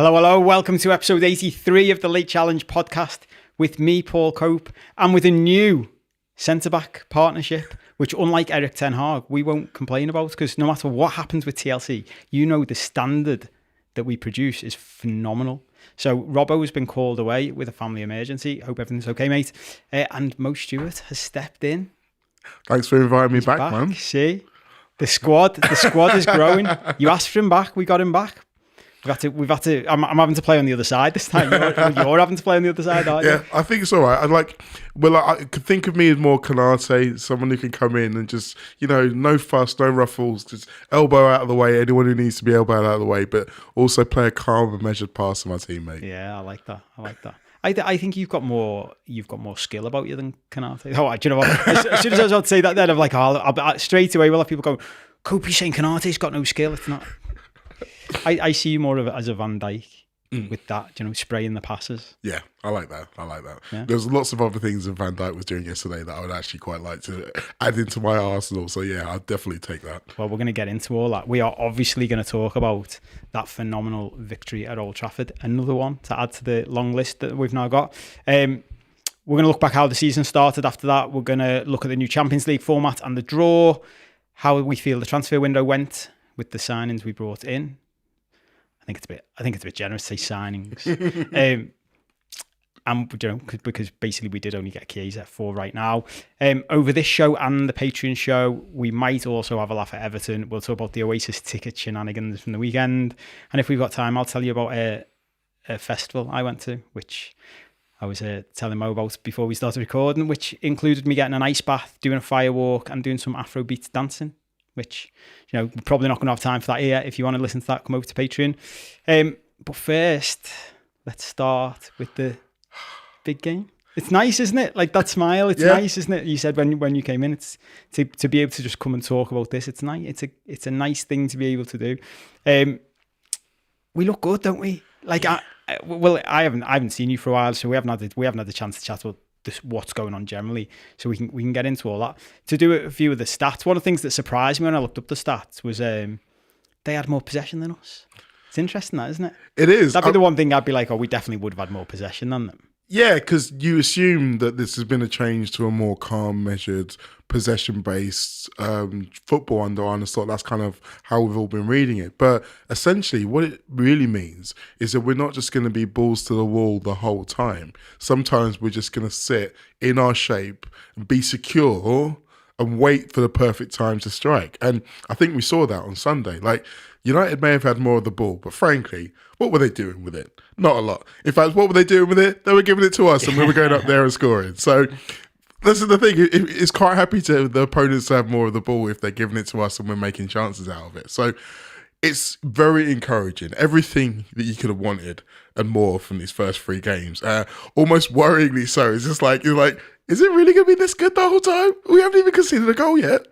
Hello, hello. Welcome to episode 83 of the Late Challenge podcast with me, Paul Cope, and with a new centre-back partnership, which unlike Eric Ten Hag, we won't complain about because no matter what happens with TLC, you know the standard that we produce is phenomenal. So Robbo has been called away with a family emergency. Hope everything's okay, mate. And Mo Stewart has stepped in. Thanks for inviting me back, man. See, the squad is growing. You asked for him back, we got him back. We've had to. I'm having to play on the other side this time. You're having to play on the other side, aren't you? Yeah, I think it's all right. I could think of me as more Canate, someone who can come in and just, no fuss, no ruffles, just elbow out of the way, anyone who needs to be elbowed out of the way, but also play a calm and measured pass to my teammate. Yeah, I like that. I think you've got more skill about you than Canate. Oh, do you know what? As soon as I was about to say that, then I'm like, straight away we'll have people go, Cope, you're saying Canate's got no skill. It's not. I see you more of it as a Van Dijk with that, spraying the passes. Yeah, I like that. Yeah. There's lots of other things that Van Dijk was doing yesterday that I would actually quite like to add into my arsenal. So yeah, I'll definitely take that. Well, we're going to get into all that. We are obviously going to talk about that phenomenal victory at Old Trafford. Another one to add to the long list that we've now got. We're going to look back how the season started. After that, we're going to look at the new Champions League format and the draw, how we feel the transfer window went with the signings we brought in. I think it's a bit generous to say signings. And because basically we did only get Chiesa for right now. Over this show and the Patreon show, we might also have a laugh at Everton. We'll talk about the Oasis ticket shenanigans from the weekend. And if we've got time, I'll tell you about a festival I went to, which I was telling Mo about before we started recording, which included me getting an ice bath, doing a fire walk and doing some Afrobeat dancing, which, we're probably not going to have time for that here. If you want to listen to that, come over to Patreon. But first, let's start with the big game. It's nice, isn't it? Like that smile, it's nice, isn't it? You said when you came in, it's to be able to just come and talk about this. It's nice. It's a nice thing to be able to do. We look good, don't we? Like, I haven't seen you for a while, so we haven't had the chance to chat about what's going on generally, so we can get into all that. To do a few of the stats, one of the things that surprised me when I looked up the stats was they had more possession than us. It's interesting, that, isn't it? It is. That'd be the one thing I'd be like, we definitely would have had more possession than them. Yeah, because you assume that this has been a change to a more calm, measured, possession-based football under Arne Slot. That's kind of how we've all been reading it. But essentially, what it really means is that we're not just going to be balls to the wall the whole time. Sometimes we're just going to sit in our shape and be secure and wait for the perfect time to strike. And I think we saw that on Sunday. Like, United may have had more of the ball, but frankly, what were they doing with it? Not a lot. In fact, what were they doing with it? They were giving it to us and we were going up there and scoring. So this is the thing. It's quite happy to the opponents to have more of the ball if they're giving it to us and we're making chances out of it. So it's very encouraging. Everything that you could have wanted and more from these first three games. Almost worryingly so. It's just like, you're like, is it really going to be this good the whole time? We haven't even conceded a goal yet.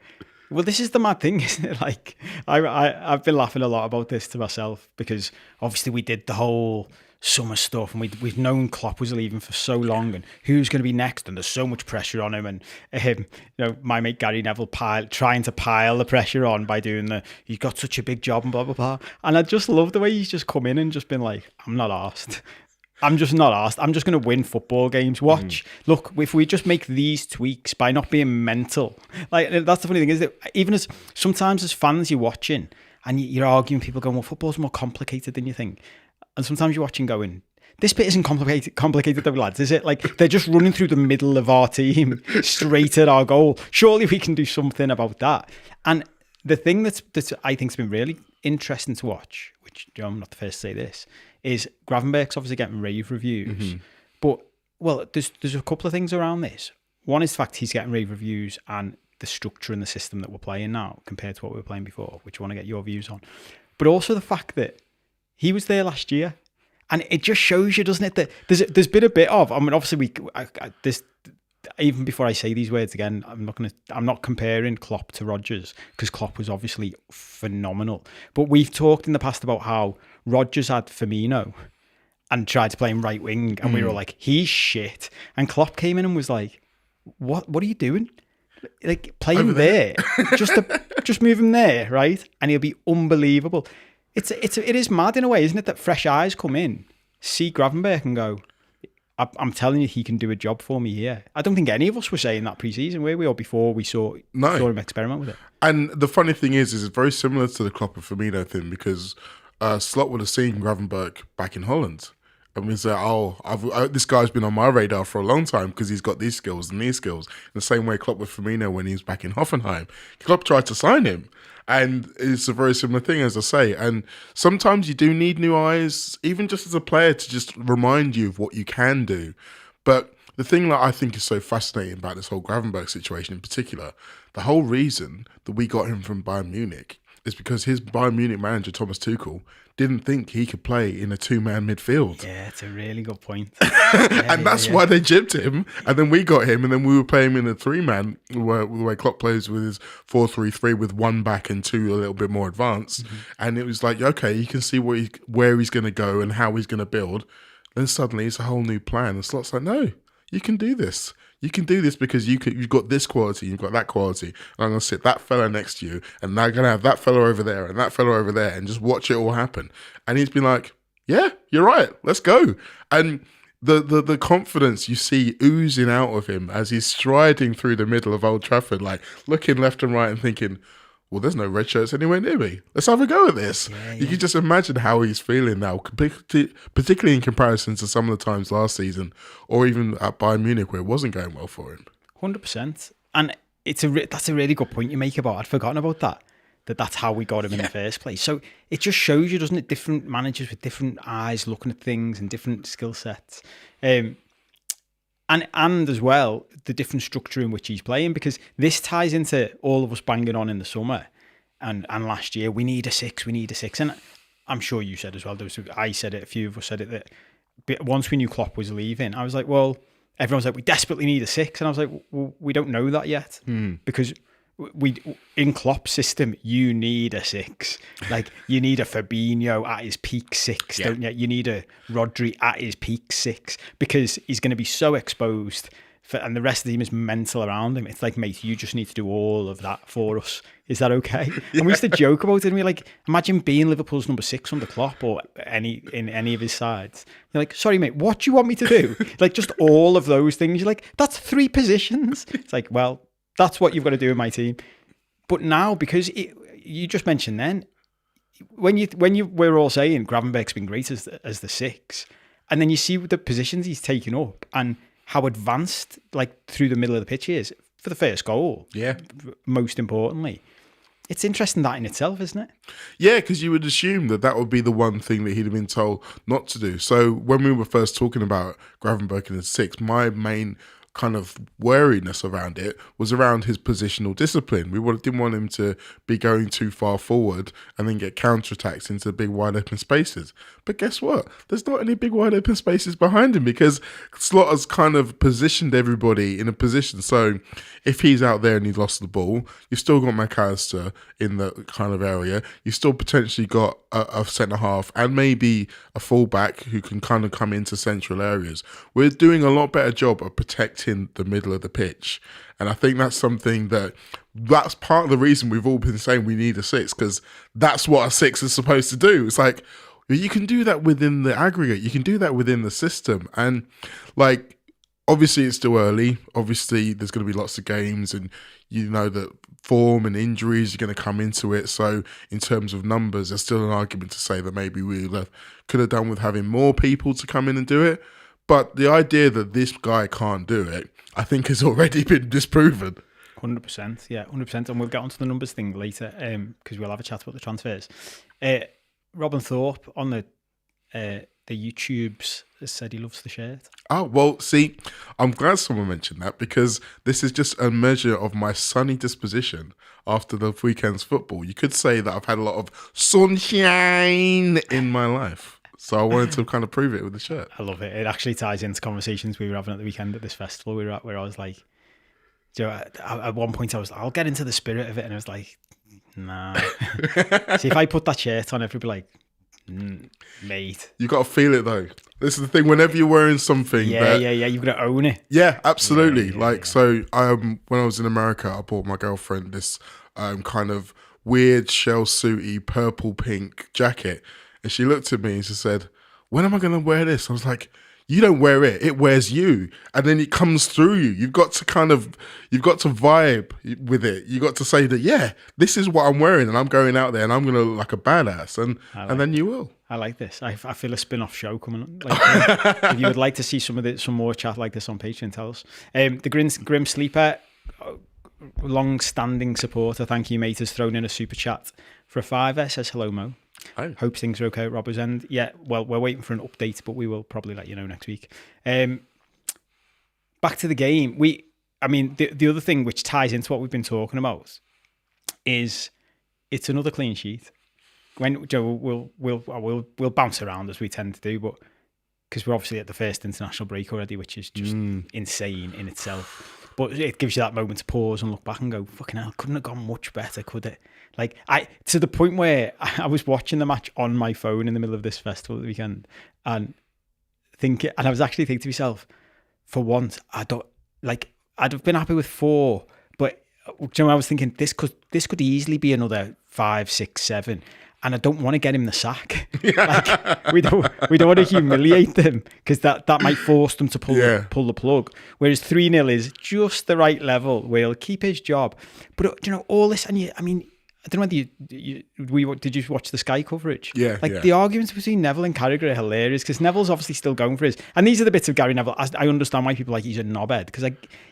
Well, this is the mad thing, isn't it? Like, I've been laughing a lot about this to myself because obviously we did the whole summer stuff and we've known Klopp was leaving for so long and who's going to be next and there's so much pressure on him and my mate Gary Neville trying to pile the pressure on by doing he's got such a big job and blah, blah, blah. And I just love the way he's just come in and just been like, I'm not arsed. I'm just not asked. I'm just going to win football games. Watch. Look, if we just make these tweaks by not being mental, like that's the funny thing is that even sometimes as fans you're watching and you're arguing, people going, well, football's more complicated than you think. And sometimes you're watching going, this bit isn't complicated though, lads, is it? Like they're just running through the middle of our team straight at our goal. Surely we can do something about that. And the thing that's I think's been really interesting to watch, which I'm not the first to say this, is Gravenberch's obviously getting rave reviews. But, well, there's a couple of things around this. One is the fact he's getting rave reviews and the structure and the system that we're playing now compared to what we were playing before, which I want to get your views on. But also the fact that he was there last year. And it just shows you, doesn't it, that there's been a bit of, I mean, obviously even before I say these words again, I'm not comparing Klopp to Rodgers because Klopp was obviously phenomenal. But we've talked in the past about how Rodgers had Firmino and tried to play him right wing, and we were like, he's shit. And Klopp came in and was like, what are you doing? Like, play him there. Just move him there, right? And he'll be unbelievable. It is mad in a way, isn't it, that fresh eyes come in, see Gravenberch and go, I'm telling you, he can do a job for me here. I don't think any of us were saying that pre-season, were we? Or before we saw him experiment with it. And the funny thing is it's very similar to the Klopp and Firmino thing, because Slot would have seen Gravenberch back in Holland. And we say, this guy's been on my radar for a long time because he's got these skills and these skills. In the same way Klopp with Firmino when he was back in Hoffenheim. Klopp tried to sign him. And it's a very similar thing, as I say. And sometimes you do need new eyes, even just as a player, to just remind you of what you can do. But the thing that I think is so fascinating about this whole Gravenberch situation in particular, the whole reason that we got him from Bayern Munich is because his Bayern Munich manager, Thomas Tuchel, didn't think he could play in a two-man midfield. Yeah, it's a really good point. And that's why they gypped him. And then we got him, and then we were playing him in a three-man, the way Klopp plays with his 4-3-3 with one back and two a little bit more advanced. Mm-hmm. And it was like, okay, you can see where he's going to go and how he's going to build. Then suddenly it's a whole new plan. And Slot's like, no, you can do this. You can do this because you've got this quality, you've got that quality. And I'm going to sit that fella next to you, and now I'm going to have that fella over there and that fella over there, and just watch it all happen. And he's been like, yeah, you're right, let's go. And the confidence you see oozing out of him as he's striding through the middle of Old Trafford, like looking left and right and thinking, well, there's no red shirts anywhere near me. Let's have a go at this. Yeah. You can just imagine how he's feeling now, particularly in comparison to some of the times last season, or even at Bayern Munich where it wasn't going well for him. 100%. And that's a really good point you make about. I'd forgotten about that. That's how we got him in the first place. So it just shows you, doesn't it, different managers with different eyes looking at things and different skill sets. And as well, the different structure in which he's playing, because this ties into all of us banging on in the summer and last year, we need a six. And I'm sure you said as well, I said it, a few of us said it, that once we knew Klopp was leaving, I was like, well, everyone's like, we desperately need a six. And I was like, well, we don't know that yet because in Klopp's system, you need a six. Like, you need a Fabinho at his peak six, don't you? You need a Rodri at his peak six, because he's going to be so exposed, and the rest of the team is mental around him. It's like, mate, you just need to do all of that for us. Is that okay? And we used to joke about it, and we were like, imagine being Liverpool's number 6 under Klopp or in any of his sides. You're like, sorry, mate, what do you want me to do? Like, just all of those things. You're like, that's 3 positions. It's like, well, that's what you've got to do in my team. But now, because you just mentioned then, when we're all saying Gravenberch's been great as the 6, and then you see the positions he's taken up and how advanced, like, through the middle of the pitch he is for the first goal. Yeah. Most importantly. It's interesting that in itself, isn't it? Yeah, because you would assume that would be the one thing that he'd have been told not to do. So when we were first talking about Gravenberch in the 6, my main kind of wariness around it was around his positional discipline. We didn't want him to be going too far forward and then get counterattacks into big wide open spaces. But guess what? There's not any big wide open spaces behind him, because Slot has kind of positioned everybody in a position. So if he's out there and he's lost the ball, you've still got McAllister in the kind of area. You've still potentially got a centre half and maybe a fullback who can kind of come into central areas. We're doing a lot better job of protecting the middle of the pitch. And I think that's something that's part of the reason we've all been saying we need a 6, because that's what a 6 is supposed to do. It's like, you can do that within the aggregate. You can do that within the system. And like, obviously it's still early. Obviously there's going to be lots of games, and you know that form and injuries are going to come into it. So in terms of numbers, there's still an argument to say that maybe we could have done with having more people to come in and do it. But the idea that this guy can't do it, I think, has already been disproven. 100%, yeah, 100%. And we'll get onto the numbers thing later, because we'll have a chat about the transfers. Robin Thorpe on the YouTubes has said he loves the shirt. Oh, well, see, I'm glad someone mentioned that, because this is just a measure of my sunny disposition after the weekend's football. You could say that I've had a lot of sunshine in my life. So I wanted to kind of prove it with the shirt. I love it. It actually ties into conversations we were having at the weekend at this festival we were at, where I was like, you know, at one point I'll get into the spirit of it, and I was like, nah. See, if I put that shirt on, everybody would be like, mate. You got to feel it though. This is the thing. Whenever you're wearing something, yeah, you've got to own it. Yeah, absolutely. So when I was in America, I bought my girlfriend this kind of weird shell suity purple pink jacket. And she looked at me and she said, when am I going to wear this? I was like, you don't wear it, it wears you. And then it comes through you. You've got to vibe with it. You got to say that, yeah, this is what I'm wearing and I'm going out there and I'm going to look like a badass. And then you will. I like this. I feel a spin-off show coming on. Like, if you would like to see some more chat like this on Patreon, tell us. The Grim Sleeper, long-standing supporter, thank you, mate, has thrown in a super chat for a $5. Says hello, Mo. Hi. Hope things are okay at Robbers End. Yeah, well, we're waiting for an update, but we will probably let you know next week. Back to the game. The other thing which ties into what we've been talking about is it's another clean sheet. When Joe, we'll bounce around as we tend to do, but because we're obviously at the first international break already, which is just insane in itself. But it gives you that moment to pause and look back and go, fucking hell, couldn't have gone much better, could it? Like, to the point where I was watching the match on my phone in the middle of this festival at the weekend and I was actually thinking to myself, for once, I'd have been happy with 4, but I was thinking this could easily be another 5, 6, 7. And I don't want to get him the sack. Like, we don't want to humiliate them because that might force them to pull the plug. Whereas 3-0 is just the right level where he'll keep his job. But all this, and I don't know whether did you watch the Sky coverage? Yeah. The arguments between Neville and Carragher are hilarious because Neville's obviously still going for his. And these are the bits of Gary Neville. I understand why people are like he's a knobhead because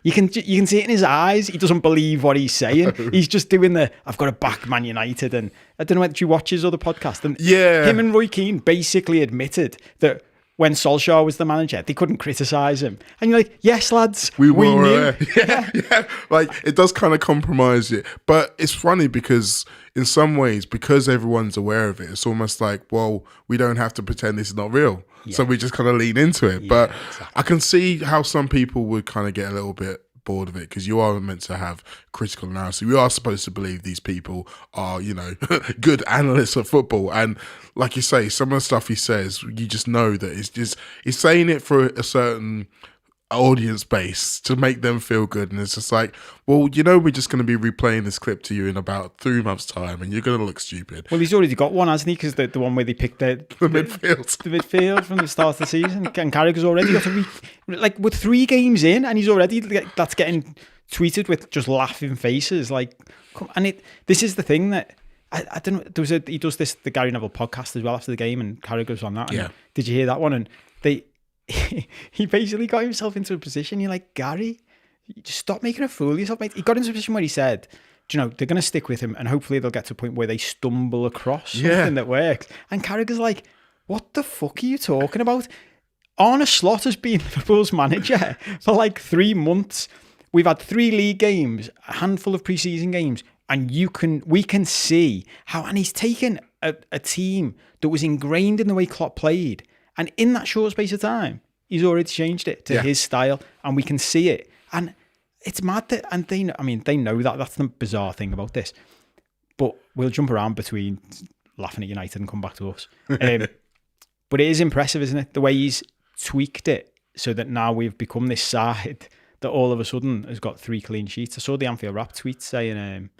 you can see it in his eyes. He doesn't believe what he's saying. He's just doing I've got to back Man United. And I don't know whether you watch his other podcast. And him and Roy Keane basically admitted that when Solskjaer was the manager, they couldn't criticise him. And you're like, yes, lads, we knew. Yeah. Like, it does kind of compromise it. But it's funny because in some ways, because everyone's aware of it, it's almost like, well, we don't have to pretend this is not real. Yeah. So we just kind of lean into it. But exactly. I can see how some people would kind of get a little bit bored of it because you are meant to have critical analysis. We are supposed to believe these people are, good analysts of football. And like you say, some of the stuff he says, you just know that he's saying it for a certain audience base to make them feel good. And it's just like, well, we're just going to be replaying this clip to you in about 3 months' time and you're going to look stupid. Well, he's already got one, hasn't he? Because the one where they picked the midfield. The midfield from the start of the season. And Carragher's already got we're 3 games in and he's already, that's getting tweeted with just laughing faces. This is the thing that, I don't know, he does the Gary Neville podcast as well after the game and Carragher's on that. And did you hear that one? And he basically got himself into a position. You're like, Gary, just stop making a fool of yourself, mate. He got into a position where he said, they're going to stick with him and hopefully they'll get to a point where they stumble across something that works. And Carragher's like, what the fuck are you talking about? Arne Slot has been Liverpool's manager for 3 months. We've had 3 league games, a handful of pre-season games, and we can see how, and he's taken a team that was ingrained in the way Klopp played. And in that short space of time, he's already changed it to his style, and we can see it. And it's mad that, and they know that. That's the bizarre thing about this. But we'll jump around between laughing at United and come back to us. But it is impressive, isn't it? The way he's tweaked it so that now we've become this side that all of a sudden has got 3 clean sheets. I saw the Anfield Wrap tweet saying,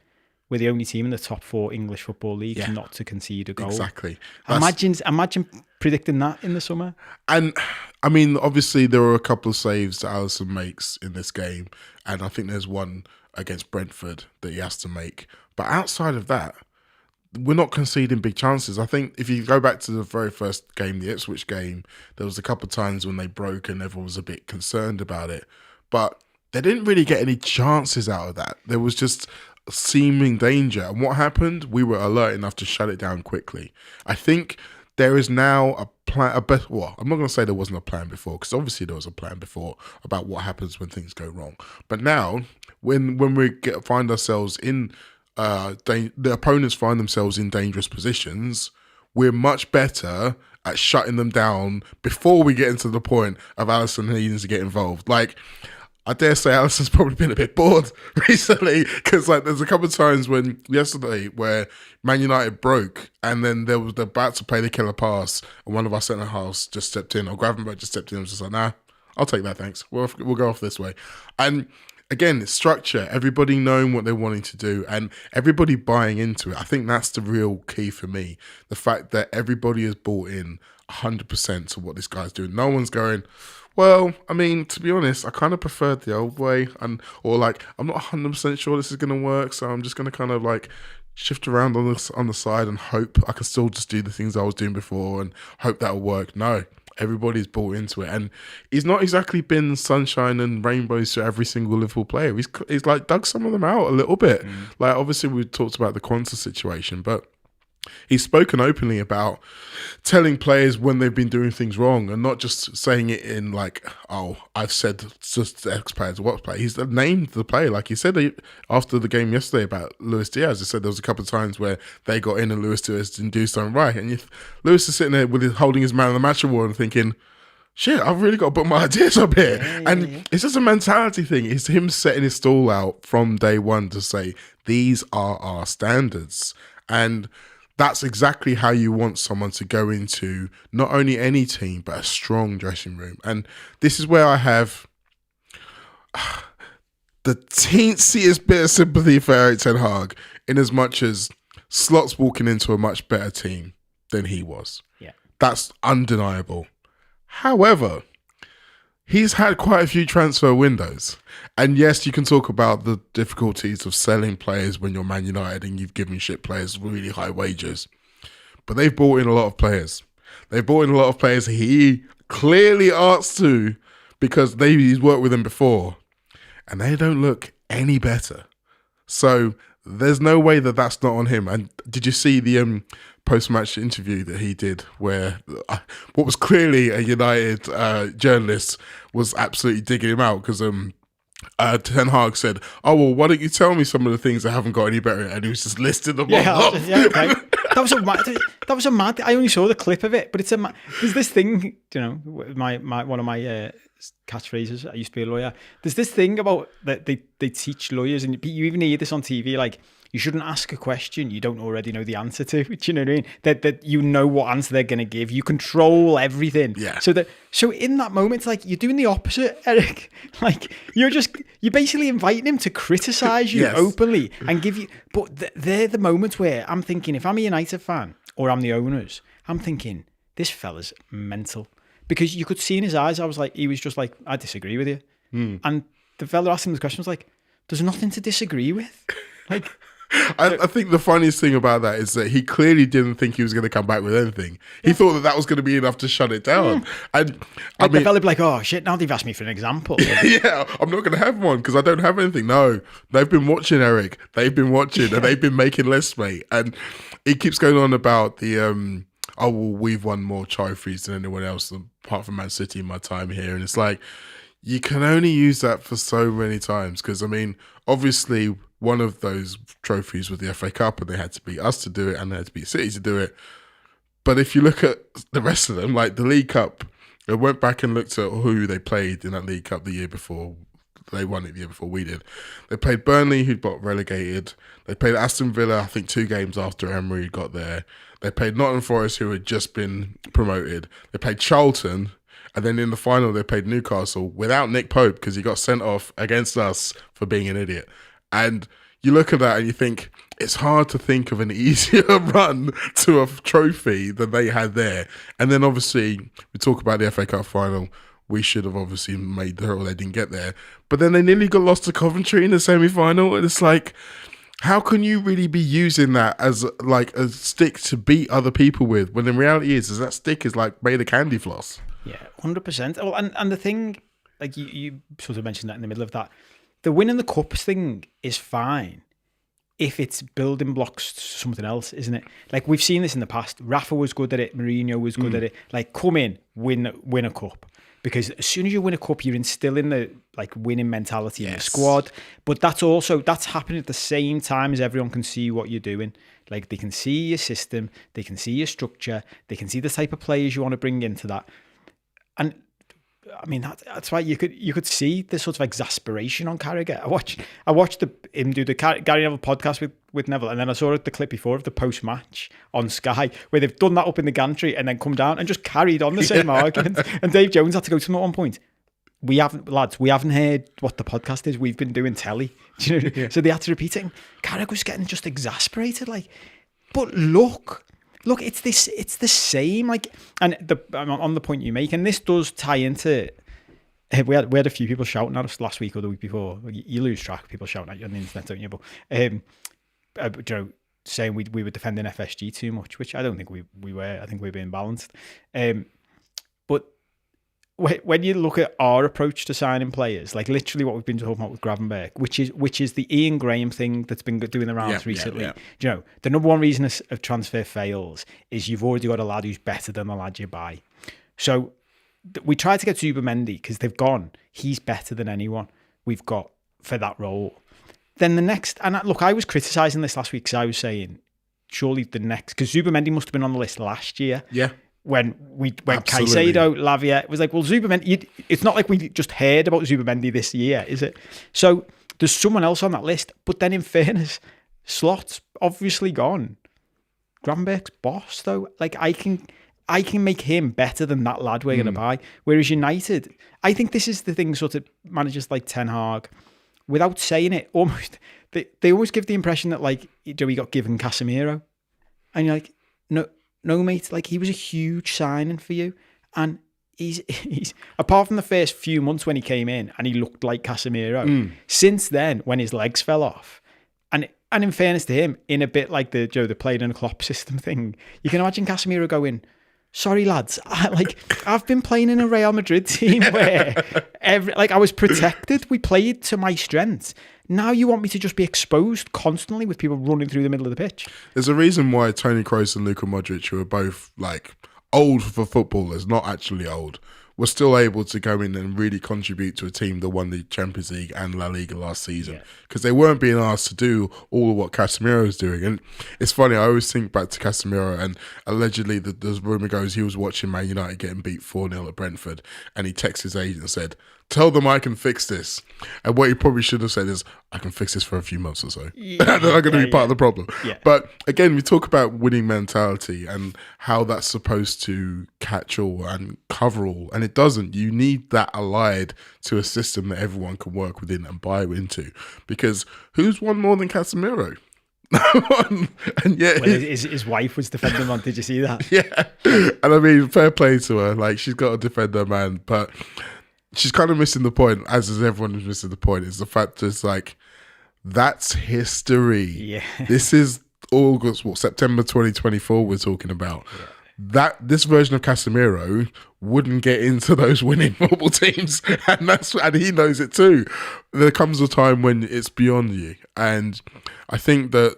we're the only team in the top 4 English football leagues not to concede a goal. Exactly. Imagine predicting that in the summer. And I mean, obviously there were a couple of saves that Alisson makes in this game, and I think there's one against Brentford that he has to make. But outside of that, we're not conceding big chances. I think if you go back to the very first game, the Ipswich game, there was a couple of times when they broke and everyone was a bit concerned about it. But they didn't really get any chances out of that. There was just seeming danger. And what happened? We were alert enough to shut it down quickly. I think there is now a plan. I'm not going to say there wasn't a plan before, because obviously there was a plan before about what happens when things go wrong. But now, when we find ourselves in the opponents find themselves in dangerous positions, we're much better at shutting them down before we get into the point of Alisson needing to get involved. I dare say Alisson's probably been a bit bored recently, because there's a couple of times yesterday where Man United broke and then they're about to play the killer pass and one of our centre halves just stepped in, or Gravenberch just stepped in and was just like, nah, I'll take that, thanks. We'll go off this way. And again, it's structure, everybody knowing what they're wanting to do and everybody buying into it. I think that's the real key for me. The fact that everybody has bought in 100% to what this guy's doing. No one's going, well, I mean, to be honest, I kind of preferred the old way, or like, I'm not 100% sure this is going to work, so I'm just going to kind of like shift around on the side and hope I can still just do the things I was doing before and hope that'll work. No, everybody's bought into it, and he's not exactly been sunshine and rainbows to every single Liverpool player. He's like dug some of them out a little bit. Like, obviously we talked about the Quanta situation, but he's spoken openly about telling players when they've been doing things wrong and not just saying it in like, oh, I've said just the X players or what player. He's named the player. Like he said after the game yesterday about Luis Diaz, he said there was a couple of times where they got in and Luis Diaz didn't do something right. And Luis is sitting there holding his man of the match award and thinking, shit, I've really got to put my ideas up here. It's just a mentality thing. It's him setting his stall out from day one to say, these are our standards. And that's exactly how you want someone to go into not only any team, but a strong dressing room. And this is where I have the teensiest bit of sympathy for Erik ten Hag, in as much as Slot's walking into a much better team than he was. Yeah, that's undeniable. However, he's had quite a few transfer windows. And yes, you can talk about the difficulties of selling players when you're Man United and you've given shit players really high wages. But they've brought in a lot of players. They've brought in a lot of players he clearly asked to because he's worked with them before. And they don't look any better. So there's no way that that's not on him. And did you see the post-match interview that he did where what was clearly a United journalist was absolutely digging him out because Ten Hag said, oh, well, why don't you tell me some of the things that haven't got any better? And he was just listing them all off. Yeah, okay. That was a mad. I only saw the clip of it, but there's this thing, you know, one of my catchphrases. I used to be a lawyer. There's this thing about that they teach lawyers, and you even hear this on TV, like, you shouldn't ask a question you don't already know the answer to. Do you know what I mean? That you know what answer they're going to give. You control everything. Yeah. So in that moment, it's like you're doing the opposite, Eric. Like you're basically inviting him to criticize you openly and give you. But they're the moments where I'm thinking, if I'm a United fan or I'm the owners, I'm thinking this fella's mental, because you could see in his eyes. He was just like, I disagree with you. And the fella asking the question was like, there's nothing to disagree with. Like. I think the funniest thing about that is that he clearly didn't think he was going to come back with anything. He thought that was going to be enough to shut it down. And I mean, the fella be like, oh shit, now they've asked me for an example. Yeah, I'm not going to have one because I don't have anything. No, they've been watching, Eric. They've been watching and they've been making lists, mate. And he keeps going on about the, oh, well, we've won more trophies than anyone else apart from Man City in my time here. And it's like, you can only use that for so many times because, I mean, obviously one of those trophies was the FA Cup and they had to beat us to do it and they had to beat City to do it. But if you look at the rest of them, like the League Cup, I went back and looked at who they played in that League Cup the year before. They won it the year before we did. They played Burnley, who got relegated. They played Aston Villa, I think 2 games after Emery got there. They played Nottingham Forest, who had just been promoted. They played Charlton. And then in the final, they played Newcastle without Nick Pope because he got sent off against us for being an idiot. And you look at that and you think, it's hard to think of an easier run to a trophy than they had there. And then obviously, we talk about the FA Cup final. We should have obviously made the hurdle. They didn't get there. But then they nearly got lost to Coventry in the semi-final. And it's like, how can you really be using that as like a stick to beat other people with? When the reality is that stick is like made of candy floss. Yeah, 100%. Well, and the thing, like you sort of mentioned that in the middle of that, the winning the cups thing is fine if it's building blocks to something else, isn't it? Like we've seen this in the past. Rafa was good at it. Mourinho was good at it. Like come in, win a cup. Because as soon as you win a cup, you're instilling the like winning mentality in the squad. But that's happening at the same time as everyone can see what you're doing. Like they can see your system, they can see your structure, they can see the type of players you want to bring into that. And I mean that's why you could see the sort of exasperation on Carragher. I watched him do the Gary Neville podcast with Neville, and then I saw the clip before of the post match on Sky where they've done that up in the gantry and then come down and just carried on the same argument. And Dave Jones had to go to him at one point. we haven't heard what the podcast is. We've been doing telly. Do you know? Yeah. So they had to repeat it. And Carragher was getting just exasperated. Like, but look, it's the same. Like, and on the point you make, and this does tie into. We had a few people shouting at us last week or the week before. You lose track of people shouting at you on the internet, don't you? But you know, saying we were defending FSG too much, which I don't think we were. I think we were being balanced. But when you look at our approach to signing players, like literally what we've been talking about with Gravenberch, which is the Ian Graham thing that's been doing the rounds recently. Yeah. You know, the number one reason a transfer fails is you've already got a lad who's better than the lad you buy. So we tried to get Zubimendi because they've gone. He's better than anyone we've got for that role. Then the next, and look, I was criticising this last week because I was saying, surely the next, because Zubimendi must have been on the list last year. Yeah. When Caicedo, Lavia, it was like, well, Zubimendi, it's not like we just heard about Zubimendi this year, is it? So there's someone else on that list. But then in fairness, Slot's obviously gone. Gravenberch's boss, though. Like, I can make him better than that lad we're going to buy. Whereas United, I think this is the thing, sort of managers like Ten Hag, without saying it, almost, they always give the impression that, like, Joey got given Casemiro. And you're like, no, mate, like, he was a huge signing for you. And he's apart from the first few months when he came in and he looked like Casemiro, since then, when his legs fell off, and in fairness to him, in a bit like the played in a Klopp system thing, you can imagine Casemiro going, sorry, lads, I've been playing in a Real Madrid team where I was protected. We played to my strengths. Now you want me to just be exposed constantly with people running through the middle of the pitch? There's a reason why Toni Kroos and Luka Modric, who are both like old for footballers, not actually old, were still able to go in and really contribute to a team that won the Champions League and La Liga last season, because they weren't being asked to do all of what Casemiro was doing. And it's funny, I always think back to Casemiro, and allegedly the rumour goes he was watching Man United getting beat 4-0 at Brentford, and he texted his agent and said, tell them I can fix this. And what he probably should have said is, I can fix this for a few months or so. They're not going to be part of the problem. Yeah. But again, we talk about winning mentality and how that's supposed to catch all and cover all. And it doesn't. You need that allied to a system that everyone can work within and buy into. Because who's won more than Casemiro? And yet his wife was defending him on. Did you see that? Yeah. And I mean, fair play to her. Like, she's got to defend her man. But she's kind of missing the point, as is everyone who's missing the point, is the fact that it's like, that's history. Yeah. This is September 2024 we're talking about. Yeah. This version of Casemiro wouldn't get into those winning football teams, and he knows it too. There comes a time when it's beyond you. And I think that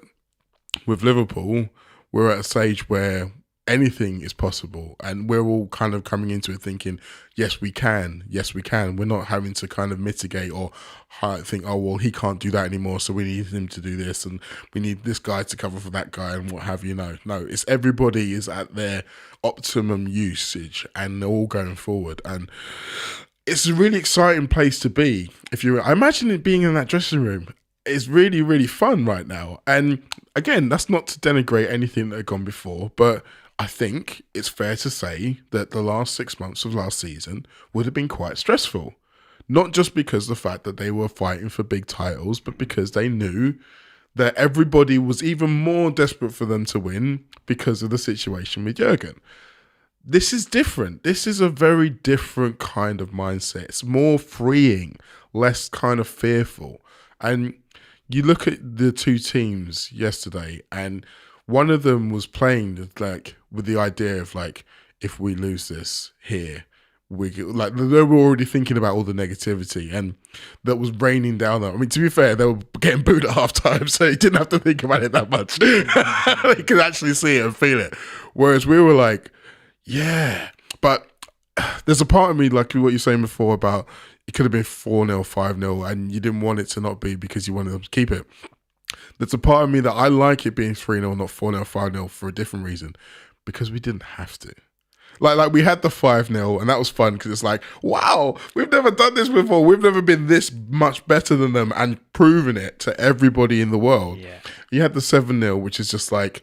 with Liverpool, we're at a stage where anything is possible, and we're all kind of coming into it thinking, yes we can. We're not having to kind of mitigate or think, oh well, he can't do that anymore, so we need him to do this, and we need this guy to cover for that guy, and what have you. No, it's everybody is at their optimum usage, and they're all going forward, and it's a really exciting place to be. I imagine it being in that dressing room is really, really fun right now. And again, that's not to denigrate anything that had gone before, but I think it's fair to say that the last 6 months of last season would have been quite stressful. Not just because of the fact that they were fighting for big titles, but because they knew that everybody was even more desperate for them to win because of the situation with Jurgen. This is different. This is a very different kind of mindset. It's more freeing, less kind of fearful. And you look at the two teams yesterday, and one of them was playing like with the idea of like, if we lose this here, they were already thinking about all the negativity, and that was raining down there. I mean, to be fair, they were getting booed at half time, so you didn't have to think about it that much. You could actually see it and feel it. Whereas we were like, yeah. But there's a part of me, like what you're saying before about it could have been 4-0, 5-0, and you didn't want it to not be because you wanted them to keep it. There's a part of me that I like it being 3-0, not 4-0, 5-0 for a different reason, because we didn't have to. Like we had the 5-0, and that was fun because it's like, wow, we've never done this before. We've never been this much better than them and proven it to everybody in the world. Yeah. You had the 7-0, which is just like,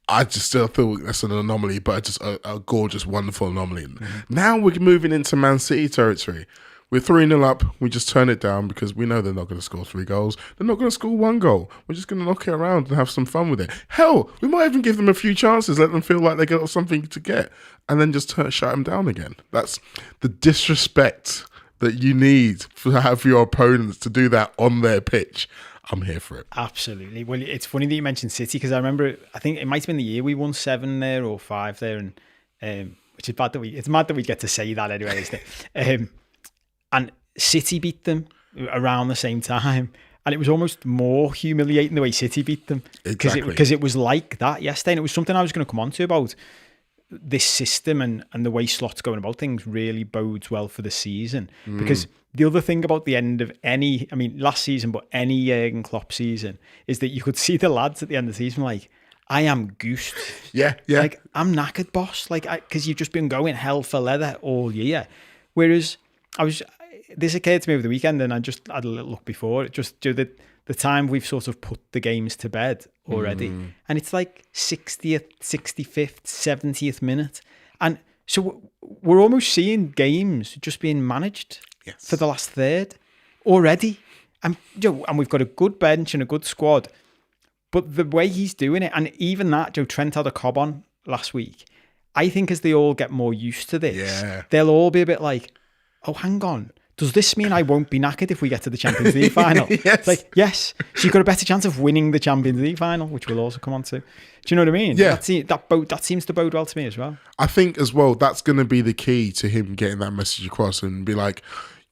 I just still feel that's an anomaly, but just a gorgeous, wonderful anomaly. Mm-hmm. Now we're moving into Man City territory, We're 3-0 up. We just turn it down because we know they're not going to score 3 goals. They're not going to score 1 goal. We're just going to knock it around and have some fun with it. Hell, we might even give them a few chances, let them feel like they got something to get, and then just shut them down again. That's the disrespect that you need to have your opponents to do that on their pitch. I'm here for it. Absolutely. Well, it's funny that you mentioned City because I remember, I think it might have been the year we won 7 there or 5 there, and which is bad that it's mad that we get to say that anyway, isn't it? And City beat them around the same time, and it was almost more humiliating the way City beat them because it was like that yesterday, and it was something I was going to come on to about this system and the way Slot's going about things really bodes well for the season. Because the other thing about the end of last season, but any Jurgen Klopp season, is that you could see the lads at the end of the season like, I am goosed. Yeah. Like, I'm knackered, boss. Like, because you've just been going hell for leather all year. Whereas this occurred to me over the weekend, and I just had a little look before it, just the time we've sort of put the games to bed already. And it's like 60th, 65th, 70th minute. And so we're almost seeing games just being managed for the last third already. And we've got a good bench and a good squad. But the way he's doing it, and even that, Trent had a cob on last week. I think as they all get more used to this, they'll all be a bit like, oh, hang on. Does this mean I won't be knackered if we get to the Champions League final? Yes. It's like, yes. So you've got a better chance of winning the Champions League final, which we'll also come on to. Do you know what I mean? Yeah. That seems to bode well to me as well. I think as well, that's going to be the key to him getting that message across and be like,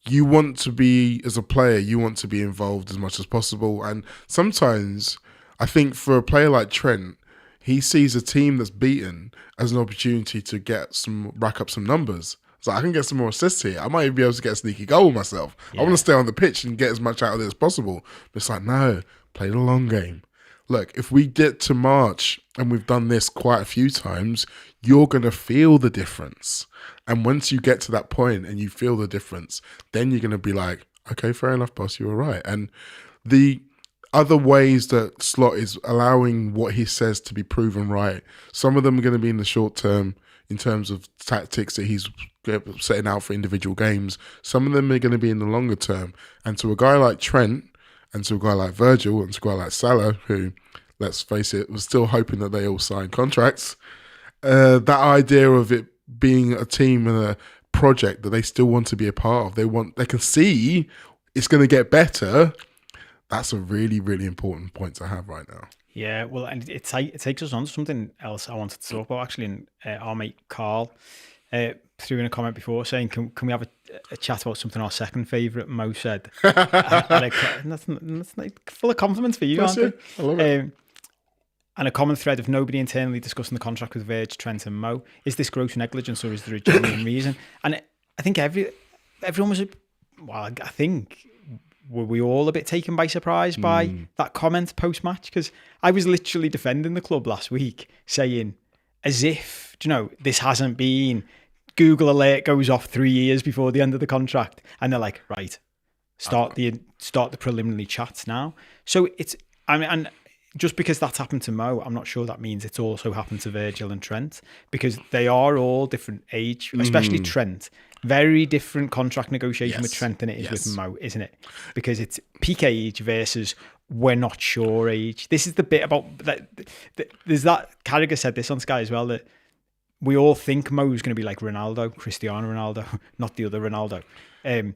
you want to be, as a player, you want to be involved as much as possible. And sometimes I think for a player like Trent, he sees a team that's beaten as an opportunity to rack up some numbers. So I can get some more assists here. I might even be able to get a sneaky goal myself. I want to stay on the pitch and get as much out of it as possible. But it's like, no, play the long game. Look, if we get to March, and we've done this quite a few times, you're going to feel the difference. And once you get to that point and you feel the difference, then you're going to be like, okay, fair enough, boss, you were right. And the other ways that Slot is allowing what he says to be proven right, some of them are going to be in the short term in terms of tactics that he's setting out for individual games. Some of them are going to be in the longer term. And to a guy like Trent, and to a guy like Virgil, and to a guy like Salah, who, let's face it, was still hoping that they all sign contracts, that idea of it being a team and a project that they still want to be a part of, they can see it's going to get better. That's a really, really important point to have right now. Yeah, well, and it takes us on to something else I wanted to talk about, actually. And our mate Carl threw in a comment before saying, can we have a chat about something our second favourite, Mo, said? And that's full of compliments for you, aren't they? I love it. And a common thread of nobody internally discussing the contract with Virg, Trent and Mo. Is this gross negligence or is there a genuine reason? And I think everyone was, I think... were we all a bit taken by surprise by that comment post-match? Because I was literally defending the club last week, saying, as if, this hasn't been, Google alert goes off 3 years before the end of the contract. And they're like, right, start the preliminary chats now. So and just because that's happened to Mo, I'm not sure that means it's also happened to Virgil and Trent, because they are all different age, especially Trent. Very different contract negotiation with Trent than it is with Mo, isn't it? Because it's peak age versus we're not sure age. This is the bit about that. There's that Carragher said this on Sky as well, that we all think Mo's going to be like Ronaldo, Cristiano Ronaldo, not the other Ronaldo, and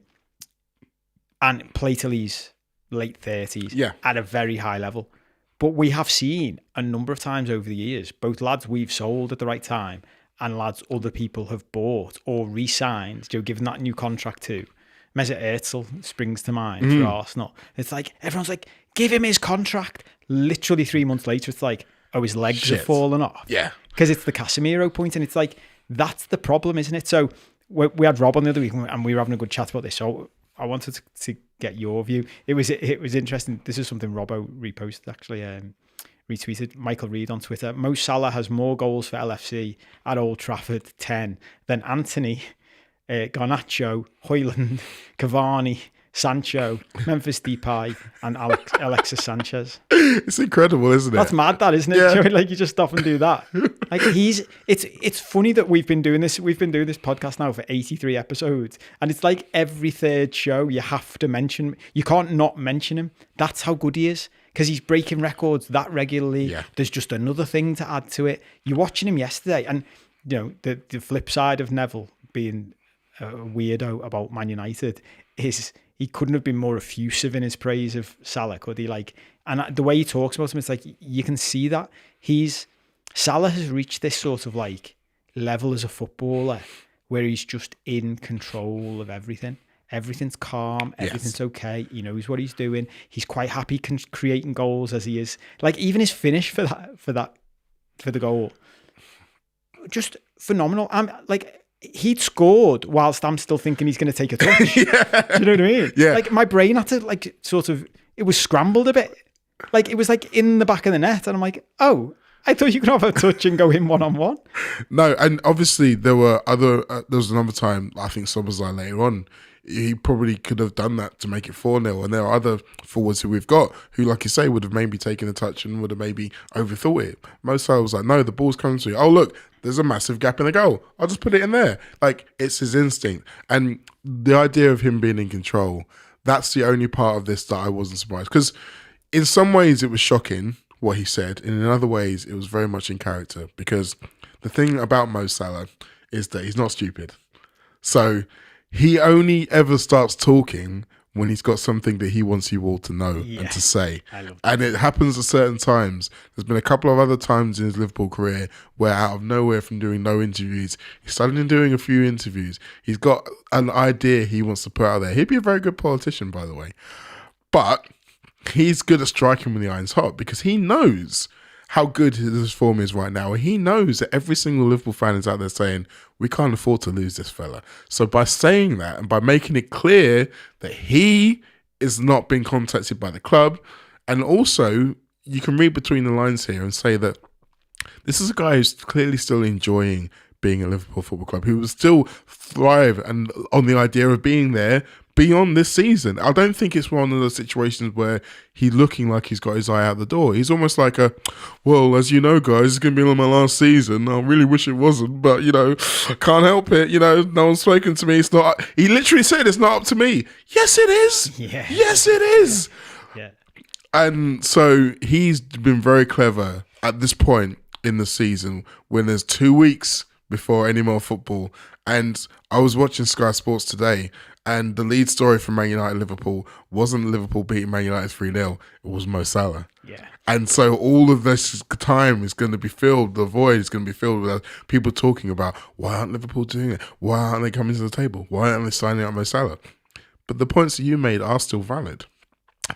play till he's late 30s at a very high level. But we have seen a number of times over the years, both lads we've sold at the right time and lads other people have bought or re-signed, given that new contract to. Mesut Ozil springs to mind for Arsenal. It's like, everyone's like, give him his contract. Literally 3 months later, it's like, oh, his legs have fallen off. Yeah. Because it's the Casemiro point, and it's like, that's the problem, isn't it? So we had Rob on the other week, and we were having a good chat about this. So I wanted to get your view. It was interesting. This is something Robbo reposted, actually. Retweeted Michael Reed on Twitter. Mo Salah has more goals for LFC at Old Trafford, 10, than Anthony, Garnacho, Højlund, Cavani, Sancho, Memphis Depay, and Alexis Sanchez. It's incredible, isn't it? That's mad, that, isn't it? Yeah. Like, you just stop and do that. Like, it's funny that we've been doing this podcast now for 83 episodes, and it's like every third show you have to mention, you can't not mention him. That's how good he is, because he's breaking records that regularly. Yeah. There's just another thing to add to it. You're watching him yesterday, and you know the flip side of Neville being a weirdo about Man United is he couldn't have been more effusive in his praise of Salah, could he? Like, and the way he talks about him, it's like you can see that Salah has reached this sort of like level as a footballer where he's just in control of everything. Everything's calm. Everything's okay. He knows what he's doing. He's quite happy creating goals as he is. Like, even his finish for the goal, just phenomenal. Like, he'd scored whilst I'm still thinking he's going to take a touch. Do you know what I mean? Yeah. Like, my brain had to, like, sort of, it was scrambled a bit. Like, it was like in the back of the net, and I'm like, oh, I thought you could have a touch and go in 1-on-1. No, and obviously there was another time, I think Szoboszlai later on, he probably could have done that to make it 4-0. And there are other forwards who we've got who, like you say, would have maybe taken a touch and would have maybe overthought it. Mo Salah was like, no, the ball's coming to you. Oh, look, there's a massive gap in the goal. I'll just put it in there. Like, it's his instinct. And the idea of him being in control, that's the only part of this that I wasn't surprised. Because in some ways it was shocking what he said, and in other ways it was very much in character. Because the thing about Mo Salah is that he's not stupid. So he only ever starts talking when he's got something that he wants you all to know and to say. And it happens at certain times. There's been a couple of other times in his Liverpool career where out of nowhere, from doing no interviews, he's suddenly doing a few interviews. He's got an idea he wants to put out there. He'd be a very good politician, by the way. But he's good at striking when the iron's hot, because he knows how good his form is right now. And he knows that every single Liverpool fan is out there saying, we can't afford to lose this fella. So by saying that and by making it clear that he is not being contacted by the club, and also you can read between the lines here and say that this is a guy who's clearly still enjoying being a Liverpool Football Club, who will still thrive and on the idea of being there beyond this season. I don't think it's one of those situations where he's looking like he's got his eye out the door. He's almost like well, as you know, guys, it's going to be my last season. I really wish it wasn't, but, you know, I can't help it. You know, no one's spoken to me. It's not, he literally said it's not up to me. Yes, it is. Yeah. Yes, it is. Yeah. And so he's been very clever at this point in the season when there's 2 weeks before any more football. And I was watching Sky Sports today, and the lead story from Man United Liverpool wasn't Liverpool beating Man United 3-0. It was Mo Salah. Yeah. And so all of this time is going to be filled, the void is going to be filled with people talking about, why aren't Liverpool doing it? Why aren't they coming to the table? Why aren't they signing up Mo Salah? But the points that you made are still valid.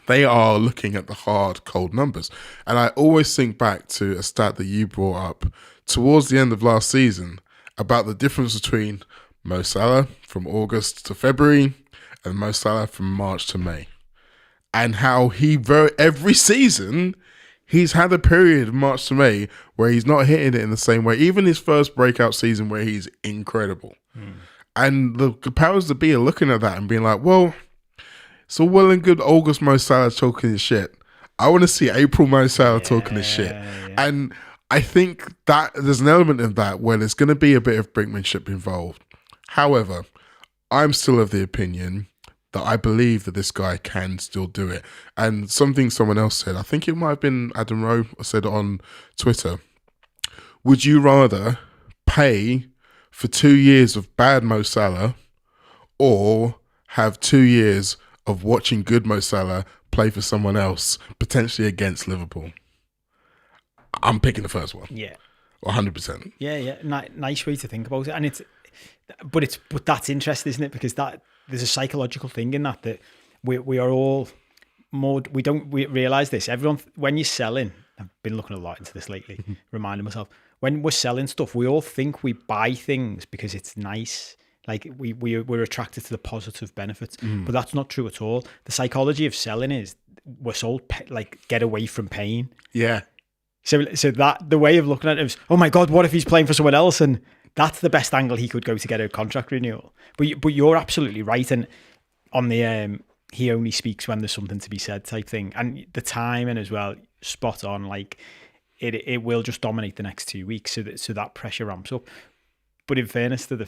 They are looking at the hard, cold numbers. And I always think back to a stat that you brought up towards the end of last season about the difference between Mo Salah from August to February and Mo Salah from March to May. And how every season he's had a period of March to May where he's not hitting it in the same way. Even his first breakout season where he's incredible. And the powers that be are looking at that and being like, well, it's all well and good August Mo Salah talking his shit. I want to see April Mo Salah talking his shit. Yeah. And I think that there's an element of that where there's going to be a bit of brinkmanship involved. However, I'm still of the opinion that I believe that this guy can still do it. And something someone else said, I think it might have been Adam Rowe, said on Twitter, would you rather pay for 2 years of bad Mo Salah or have 2 years of watching good Mo Salah play for someone else, potentially against Liverpool? I'm picking the first one. Yeah. 100%. Yeah. Nice way to think about it. And but that's interesting, isn't it? Because there's a psychological thing in that we are all more, we realize this. Everyone, when you're selling, I've been looking a lot into this lately, reminding myself, when we're selling stuff, we all think we buy things because it's nice. Like we're attracted to the positive benefits, but that's not true at all. The psychology of selling is we're sold like get away from pain. Yeah. So that the way of looking at it is, oh my God, what if he's playing for someone else? And that's the best angle he could go to get a contract renewal. But you're absolutely right. And on the he only speaks when there's something to be said type thing. And the timing as well, spot on. Like it will just dominate the next 2 weeks, so that pressure ramps up. But in fairness to the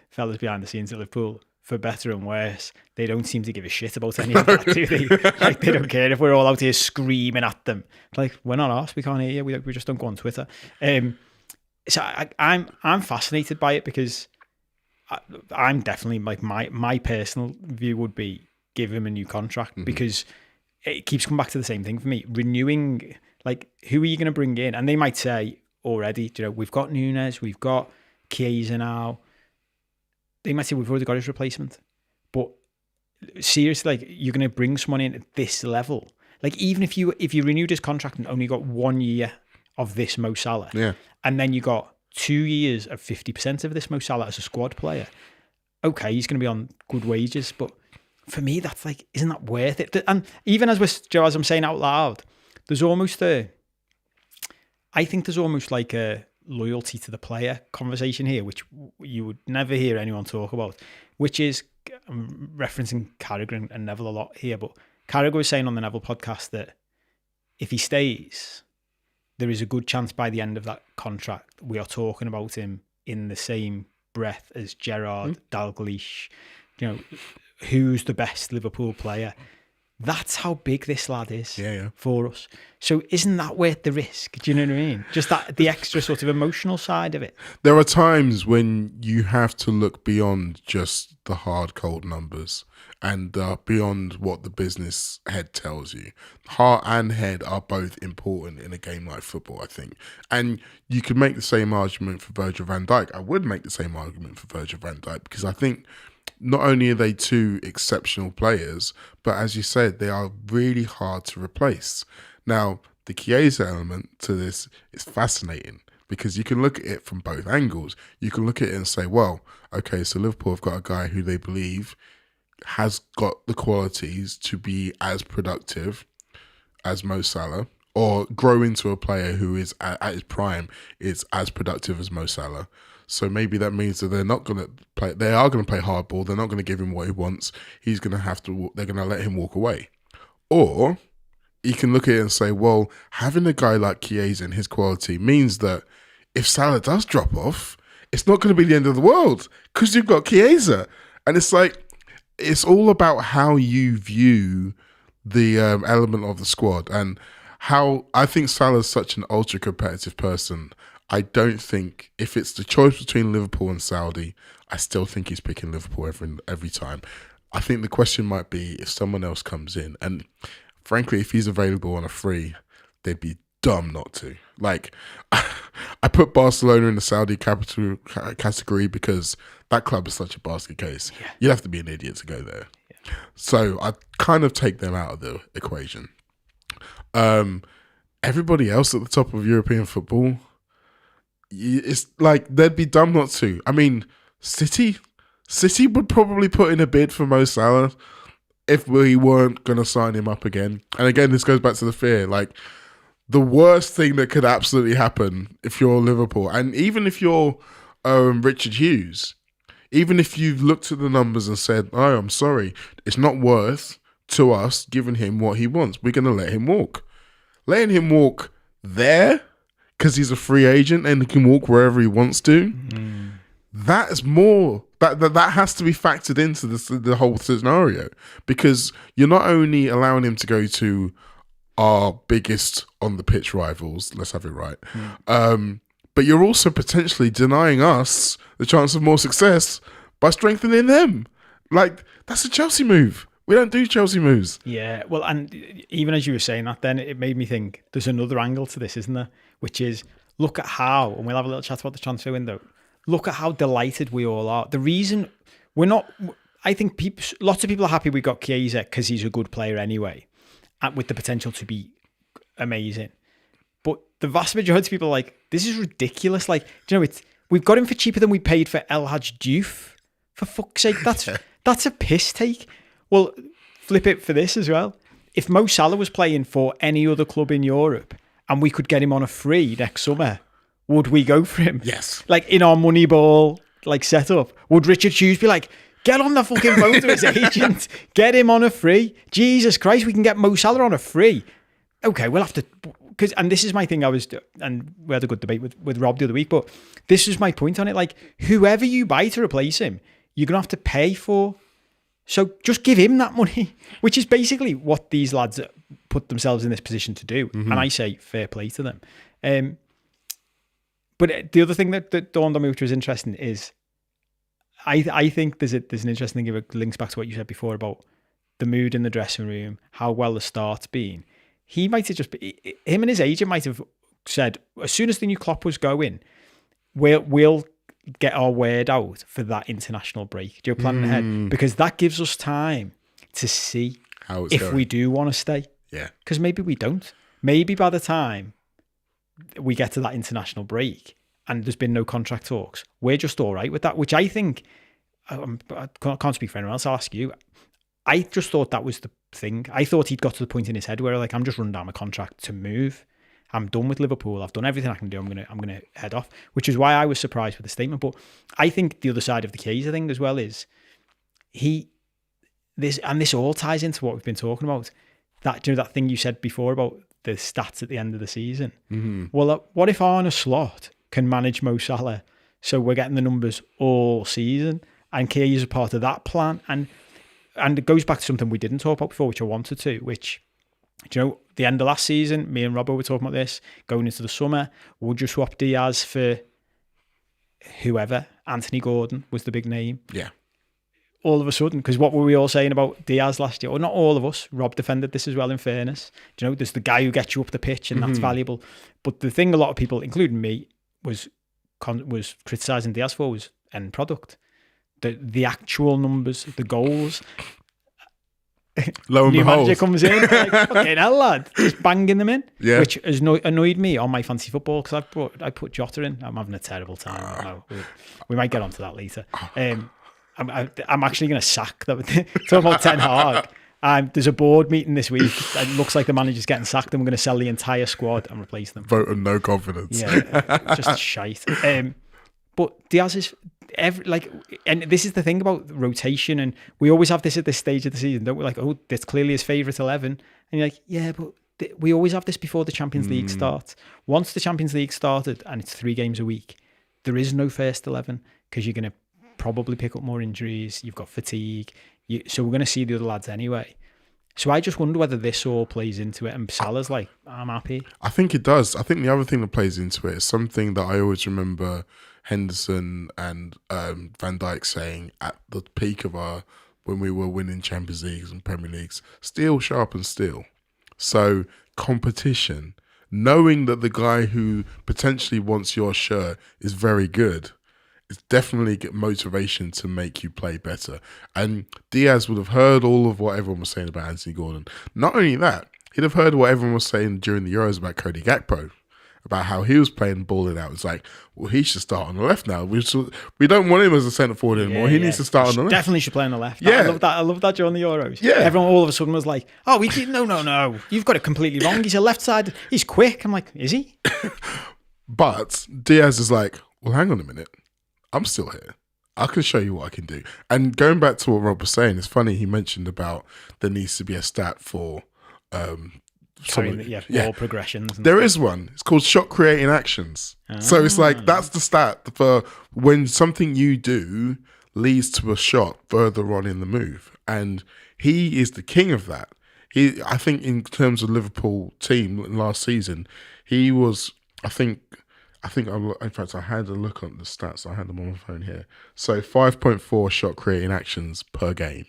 fellas behind the scenes at Liverpool, for better and worse, they don't seem to give a shit about any of that, do they? Like, they don't care if we're all out here screaming at them. Like, we're not arsed, we can't hear you, we just don't go on Twitter. So I'm fascinated by it, because I'm definitely, like, my personal view would be give him a new contract, because it keeps coming back to the same thing for me. Renewing, like, who are you going to bring in? And they might say already, we've got Nunes, we've got Chiesa now. They might say we've already got his replacement. But seriously, like, you're going to bring someone in at this level. Like, even if you renewed his contract and only got 1 year of this Mo Salah, and then you got 2 years of 50% of this Mo Salah as a squad player, okay, he's going to be on good wages. But for me, that's like, isn't that worth it? And even as I'm saying out loud, there's almost I think there's almost like a loyalty to the player conversation here, which you would never hear anyone talk about, which is, I'm referencing Carragher and Neville a lot here, but Carragher was saying on the Neville podcast that if he stays, there is a good chance by the end of that contract we are talking about him in the same breath as Gerrard, Dalglish, who's the best Liverpool player. That's how big this lad is for us. So isn't that worth the risk? Do you know what I mean? Just that, the extra sort of emotional side of it. There are times when you have to look beyond just the hard, cold numbers and beyond what the business head tells you. Heart and head are both important in a game like football, I think. And you could make the same argument for Virgil van Dijk. I would make the same argument for Virgil van Dijk, because I think not only are they two exceptional players, but as you said, they are really hard to replace. Now, the Chiesa element to this is fascinating, because you can look at it from both angles. You can look at it and say, well, okay, so Liverpool have got a guy who they believe has got the qualities to be as productive as Mo Salah, or grow into a player who is at his prime is as productive as Mo Salah. So maybe that means that they're not going to play. They are going to play hardball. They're not going to give him what he wants. He's going to have to. They're going to let him walk away. Or you can look at it and say, well, having a guy like Chiesa and his quality means that if Salah does drop off, it's not going to be the end of the world, because you've got Chiesa. And it's like, it's all about how you view the element of the squad, and how I think Salah's such an ultra competitive person. I don't think, if it's the choice between Liverpool and Saudi, I still think he's picking Liverpool every time. I think the question might be if someone else comes in. And frankly, if he's available on a free, they'd be dumb not to. Like, I put Barcelona in the Saudi capital category because that club is such a basket case. Yeah. You'd have to be an idiot to go there. Yeah. So I kind of take them out of the equation. Everybody else at the top of European football, it's like they'd be dumb not to. I mean, City would probably put in a bid for Mo Salah if we weren't going to sign him up again. And again, this goes back to the fear. Like, the worst thing that could absolutely happen if you're Liverpool, and even if you're Richard Hughes, even if you've looked at the numbers and said, oh, I'm sorry, it's not worth to us giving him what he wants, we're going to let him walk. Letting him walk there, because he's a free agent and he can walk wherever he wants to. That is more, that has to be factored into the whole scenario, because you're not only allowing him to go to our biggest on the pitch rivals, let's have it right, but you're also potentially denying us the chance of more success by strengthening them. Like, that's a Chelsea move. We don't do Chelsea moves. Yeah, well, and even as you were saying that, then it made me think there's another angle to this, isn't there? Which is, look at how, and we'll have a little chat about the transfer window, look at how delighted we all are. The reason we're not, I think lots of people are happy we got Chiesa because he's a good player anyway, and with the potential to be amazing. But the vast majority of people are like, this is ridiculous. Like, do you know, we've got him for cheaper than we paid for El Hadj Diouf. For fuck's sake, that's a piss take. Well, flip it for this as well. If Mo Salah was playing for any other club in Europe and we could get him on a free next summer, would we go for him? Yes. Like, in our Moneyball like setup, would Richard Hughes be like, Get on the fucking phone to his agent. Get him on a free. Jesus Christ, we can get Mo Salah on a free. Okay, we'll have to... And this is my thing. And we had a good debate with Rob the other week, but this is my point on it. Like, whoever you buy to replace him, you're going to have to pay for. So just give him that money, which is basically what these lads put themselves in this position to do. And I say fair play to them. But the other thing that dawned on me, which was interesting, is I think there's an interesting thing that links back to what you said before about the mood in the dressing room, how well the start's been. He might have him and his agent might have said, as soon as the new Klopp was going, we'll get our word out for that international break. Do you plan ahead? Because that gives us time to see how it's going. We do want to stay. Yeah. Because maybe we don't. Maybe by the time we get to that international break and there's been no contract talks, we're just all right with that, which I think, I can't speak for anyone else, I'll ask you. I just thought that was the thing. I thought he'd got to the point in his head where like, I'm just running down my contract to move. I'm done with Liverpool. I've done everything I can do. I'm gonna head off, which is why I was surprised with the statement. But I think the other side of the Kaiser thing as well is this all ties into what we've been talking about. That that thing you said before about the stats at the end of the season. Mm-hmm. Well, what if Arne Slot can manage Mo Salah, so we're getting the numbers all season, and Kaiser's a part of that plan, and it goes back to something we didn't talk about before, which I wanted to, which, the end of last season, me and Robbo were talking about this, going into the summer, would you swap Diaz for whoever? Anthony Gordon was the big name. Yeah. All of a sudden, because what were we all saying about Diaz last year? Or not all of us. Rob defended this as well, in fairness. There's the guy who gets you up the pitch, and that's valuable. But the thing a lot of people, including me, was criticising Diaz for was end product. The actual numbers, the goals. Lo and New behold, manager comes in, like, fucking hell, lad, just banging them in. Yeah. Which has annoyed me on my fantasy football, because I put Jota in. I'm having a terrible time. No, we might get onto that later. I'm actually going to sack that. Talking about Ten Hag. There's a board meeting this week. It looks like the manager's getting sacked, and we're going to sell the entire squad and replace them. Vote of no confidence. Yeah, just shite. But Diaz is and this is the thing about rotation, and we always have this at this stage of the season, don't we? Like, oh, that's clearly his favourite 11, and you're like, yeah, but we always have this before the Champions League starts. Once the Champions League started and it's 3 games a week, there is no first 11, because you're going to probably pick up more injuries. You've got fatigue, so we're going to see the other lads anyway. So I just wonder whether this all plays into it, and Salah's like, I'm happy. I think it does. I think the other thing that plays into it is something that I always remember Henderson and Van Dijk saying at the peak of when we were winning Champions Leagues and Premier Leagues: steel sharpens steel. So competition, knowing that the guy who potentially wants your shirt is very good, is definitely get motivation to make you play better. And Diaz would have heard all of what everyone was saying about Anthony Gordon. Not only that, he'd have heard what everyone was saying during the Euros about Cody Gakpo, about how he was playing balling out. It's like, well, he should start on the left now. We don't want him as a centre forward anymore. He needs to start on the left. Definitely should play on the left. Yeah. I love that during the Euros. Yeah. Everyone all of a sudden was like, oh, no. You've got it completely wrong. He's a left side. He's quick. I'm like, is he? But Diaz is like, well, hang on a minute. I'm still here. I can show you what I can do. And going back to what Rob was saying, it's funny, he mentioned about there needs to be a stat for ball progressions. There is one. It's called shot creating actions. So it's like, that's the stat for when something you do leads to a shot further on in the move. And he is the king of that. I think in terms of Liverpool team last season, he was, in fact, I had a look at the stats. I had them on my phone here. So 5.4 shot creating actions per game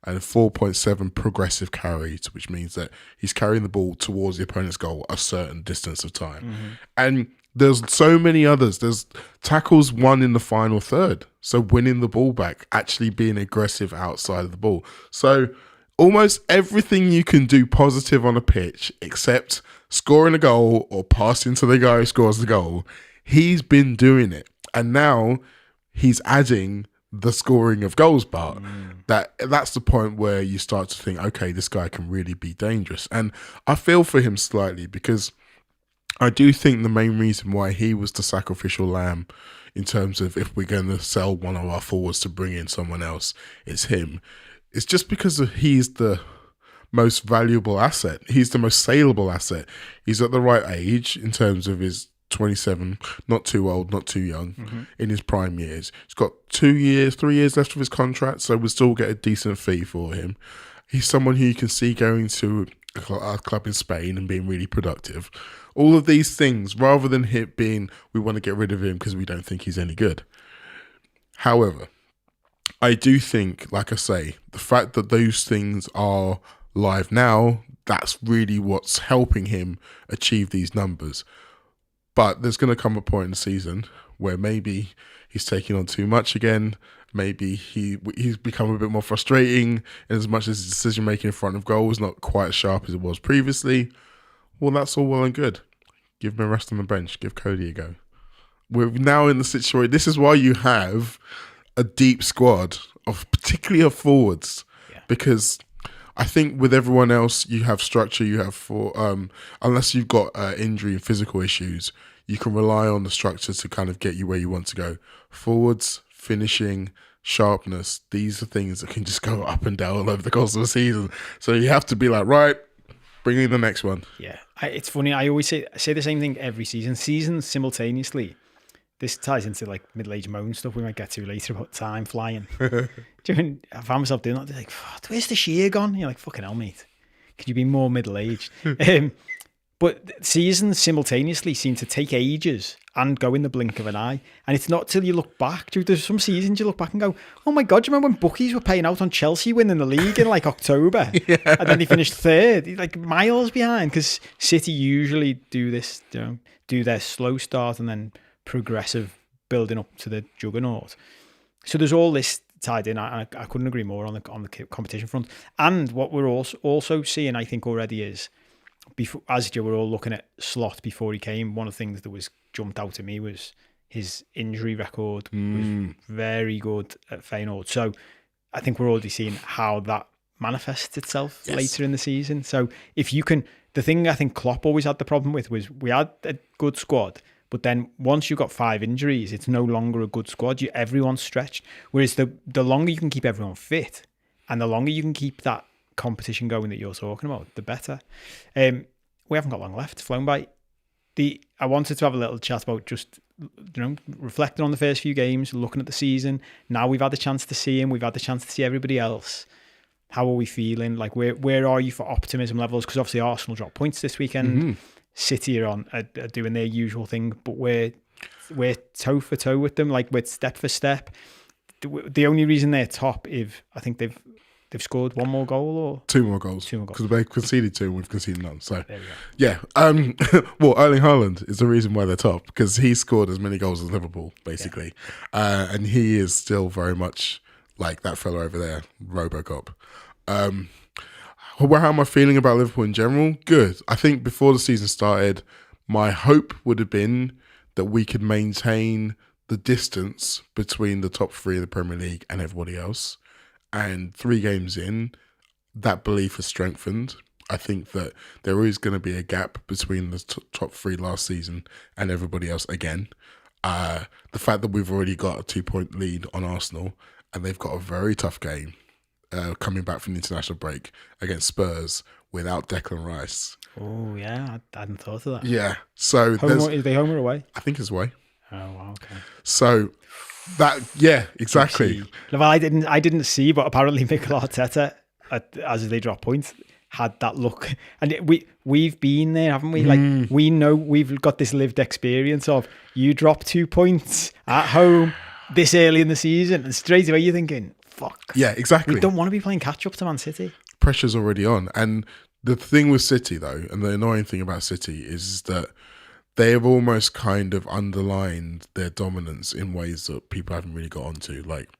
and 4.7 progressive carries, which means that he's carrying the ball towards the opponent's goal a certain distance of time. Mm-hmm. And there's so many others. There's tackles won in the final third. So winning the ball back, actually being aggressive outside of the ball. So almost everything you can do positive on a pitch, except scoring a goal or passing to the guy who scores the goal, he's been doing it. And now he's adding the scoring of goals part. That's the point where you start to think, okay, this guy can really be dangerous. And I feel for him slightly, because I do think the main reason why he was the sacrificial lamb in terms of if we're going to sell one of our forwards to bring in someone else, it's him. It's just because he's the most valuable asset. He's the most saleable asset. He's at the right age in terms of his 27, not too old, not too young, in his prime years. He's got 3 years left of his contract, so we'll still get a decent fee for him. He's someone who you can see going to a club in Spain and being really productive. All of these things, rather than it being, we want to get rid of him because we don't think he's any good. However, I do think, like I say, the fact that those things are live now, that's really what's helping him achieve these numbers. But there's going to come a point in the season where maybe he's taking on too much again. Maybe he's become a bit more frustrating in as much as his decision making in front of goal is not quite as sharp as it was previously. Well, that's all well and good. Give him a rest on the bench. Give Cody a go. We're now in the situation. This is why you have a deep squad of particularly of forwards, because I think with everyone else, you have structure. You have unless you've got injury and physical issues, you can rely on the structure to kind of get you where you want to go. Forwards, finishing, sharpness, these are things that can just go up and down all over the course of the season. So you have to be like, right, bring in the next one. Yeah, it's funny. I always say the same thing every season. Seasons simultaneously. This ties into like middle-aged moan stuff we might get to later about time flying. I found myself doing that. They're like, where's the shear gone? You're like, fucking hell, mate. Could you be more middle-aged? But seasons simultaneously seem to take ages and go in the blink of an eye. And it's not till you look back. There's some seasons you look back and go, oh my God, do you remember when bookies were paying out on Chelsea winning the league in like October? And then they finished third, like miles behind, because City usually do this, do their slow start and then progressive building up to the juggernaut. So there's all this tied in. I couldn't agree more on the competition front. And what we're also seeing, I think, already is, as you were all looking at Slot before he came, one of the things that was jumped out at me was his injury record was very good at Feyenoord. So I think we're already seeing how that manifests itself later in the season. So if you can, the thing I think Klopp always had the problem with was we had a good squad, but then once you've got 5 injuries, it's no longer a good squad. Everyone's stretched. Whereas the longer you can keep everyone fit and the longer you can keep that competition going that you're talking about, the better. We haven't got long left. It's flown by. I wanted to have a little chat about just, reflecting on the first few games, looking at the season. Now we've had the chance to see him. We've had the chance to see everybody else. How are we feeling? Like, where are you for optimism levels? Because obviously Arsenal dropped points this weekend. City are doing their usual thing, but we're toe for toe with them. Like, we're step for step. The only reason they're top is I think they've scored 1 more goal or 2 more goals. 2 more goals. Because they've conceded 2 and we've conceded none. So there we go. Yeah. Well, Erling Haaland is the reason why they're top, because he scored as many goals as Liverpool, basically. And he is still very much like that fella over there, Robocop. How am I feeling about Liverpool in general? Good. I think before the season started, my hope would have been that we could maintain the distance between the top 3 of the Premier League and everybody else. And 3 games in, that belief has strengthened. I think that there is going to be a gap between the top 3 last season and everybody else again. The fact that we've already got a 2-point lead on Arsenal and they've got a very tough game coming back from the international break against Spurs without Declan Rice. Oh, yeah. I hadn't thought of that. Yeah. So is they home or away? I think it's away. Oh, wow. Okay. So that, yeah, exactly. Well, I didn't see, but apparently Mikel Arteta, as they drop points, had that look. And we've been there, haven't we? Like, we know we've got this lived experience of you drop 2 points at home this early in the season, and straight away you're thinking, fuck. Yeah, exactly. We don't want to be playing catch up to Man City. Pressure's already on. And the thing with City, though, and the annoying thing about City is that they have almost kind of underlined their dominance in ways that people haven't really got onto. Like,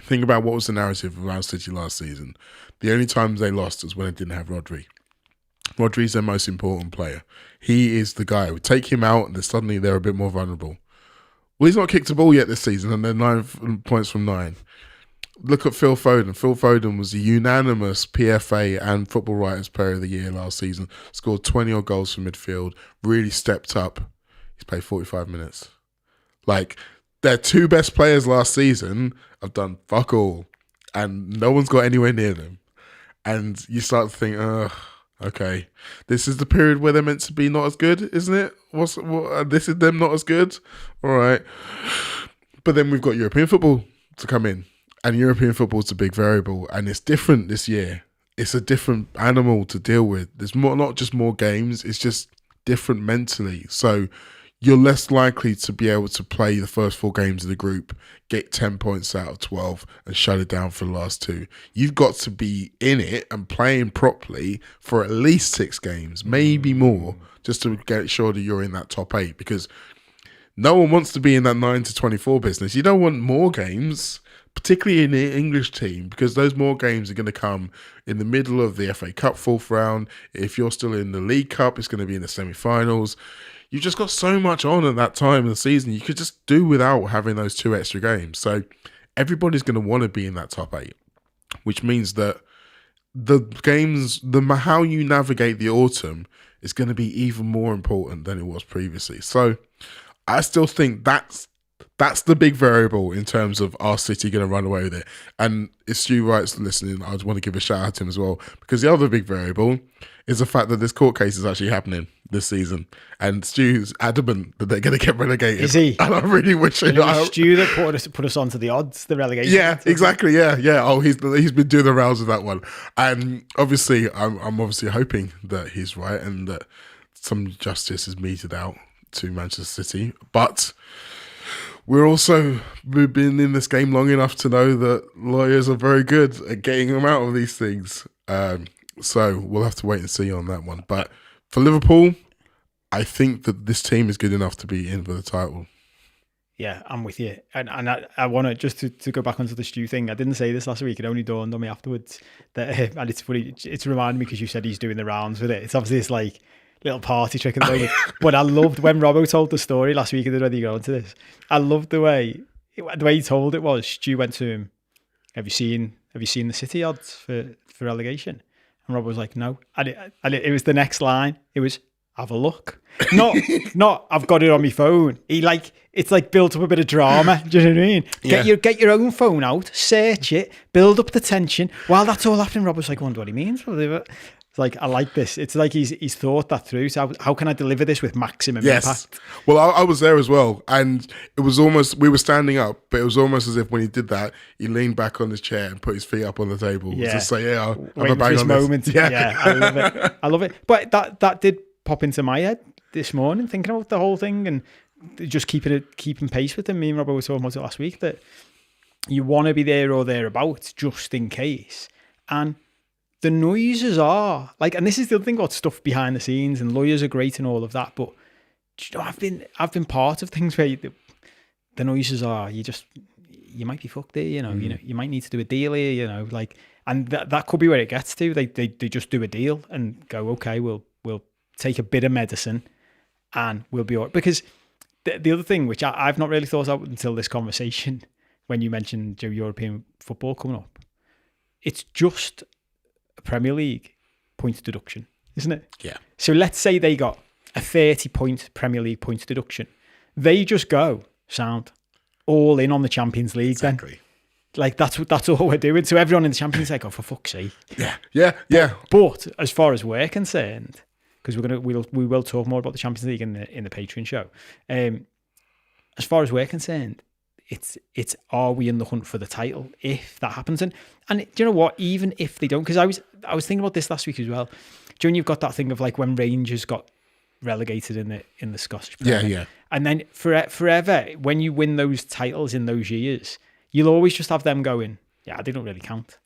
think about what was the narrative around City last season. The only times they lost was when they didn't have Rodri. Rodri's their most important player. He is the guy. We take him out and then suddenly they're a bit more vulnerable. Well, he's not kicked a ball yet this season and they're 9 points from 9. look at Phil Foden. Phil Foden was a unanimous PFA and Football Writers Player of the Year last season. Scored 20 odd goals from midfield. Really stepped up. He's played 45 minutes. Like, their two best players last season have done fuck all, and no one's got anywhere near them. And you start to think, okay, this is the period where they're meant to be not as good, isn't it? This is them not as good? All right. But then we've got European football to come in, and European football is a big variable, and it's different this year. It's a different animal to deal with. There's more, not just more games, it's just different mentally. So you're less likely to be able to play the first 4 games of the group, get 10 points out of 12 and shut it down for the last 2. You've got to be in it and playing properly for at least 6 games, maybe more, just to get sure that you're in that top 8, because no one wants to be in that 9 to 24 business. You don't want more games, particularly in the English team, because those more games are going to come in the middle of the FA Cup 4th round. If you're still in the League Cup, it's going to be in the semi-finals. You've just got so much on at that time of the season. You could just do without having those 2 extra games. So everybody's going to want to be in that top 8, which means that the games, how you navigate the autumn is going to be even more important than it was previously. So I still think that's the big variable in terms of our City going to run away with it. And if Stu Wright's listening, I just want to give a shout out to him as well, because the other big variable is the fact that this court case is actually happening this season, and Stu's adamant that they're going to get relegated. Is he? And I really wish it was Stu that put us onto the odds, the relegation. Yeah, exactly. Yeah. Oh, he's been doing the rounds with that one, and obviously, I'm obviously hoping that he's right and that some justice is meted out to Manchester City. But we've been in this game long enough to know that lawyers are very good at getting them out of these things. So we'll have to wait and see on that one. But for Liverpool, I think that this team is good enough to be in for the title. Yeah, I'm with you. And I want to, just to go back onto the Stu thing, I didn't say this last week, it only dawned on me afterwards. That, and it's funny, it's reminded me because you said he's doing the rounds with it. It's obviously this like little party trick at the moment. But I loved when Robbo told the story last week, and then when you go into this, I loved the way he told it was. Stu went to him, have you seen the City odds for relegation? And Rob was like, no. And it was the next line. It was, have a look. Not I've got it on my phone. It's like built up a bit of drama. Do you know what I mean? Get your own phone out, search it, build up the tension. While that's all happening, Rob was like, I wonder what he means. It's like, I like this. It's like he's thought that through. So how can I deliver this with maximum impact? Well, I was there as well. And it was almost, we were standing up, but it was almost as if when he did that, he leaned back on his chair and put his feet up on the table. Yeah. Just say, I'll have a bang on moment. This. Yeah, I love it. But that did pop into my head this morning, thinking about the whole thing and just keeping pace with him. Me and Robert were talking about it last week, that you want to be there or thereabouts just in case. And the noises are like, and this is the other thing about stuff behind the scenes, and lawyers are great and all of that, but you know, I've been part of things where the noises are, you might be fucked there, you know, you might need to do a deal here, you know, like, and that could be where it gets to. They just do a deal and go, okay, we'll take a bit of medicine and we'll be all right. Because the other thing, which I've not really thought of until this conversation, when you mentioned European football coming up, it's just a Premier League points deduction, isn't it? Yeah. So let's say they got a 30-point Premier League points deduction. They just go, sound, all in on the Champions League exactly. Then. Like, that's all we're doing. So everyone in the Champions League, oh, for fuck's sake. Yeah. But as far as we're concerned, because we will talk more about the Champions League in the Patreon show. As far as we're concerned, it's are we in the hunt for the title if that happens? And do you know what? Even if they don't, because I was thinking about this last week as well. Do you know, you've got that thing of like when Rangers got relegated in the Scottish Premier. Yeah. And then forever, when you win those titles in those years, you'll always just have them going, yeah, they don't really count.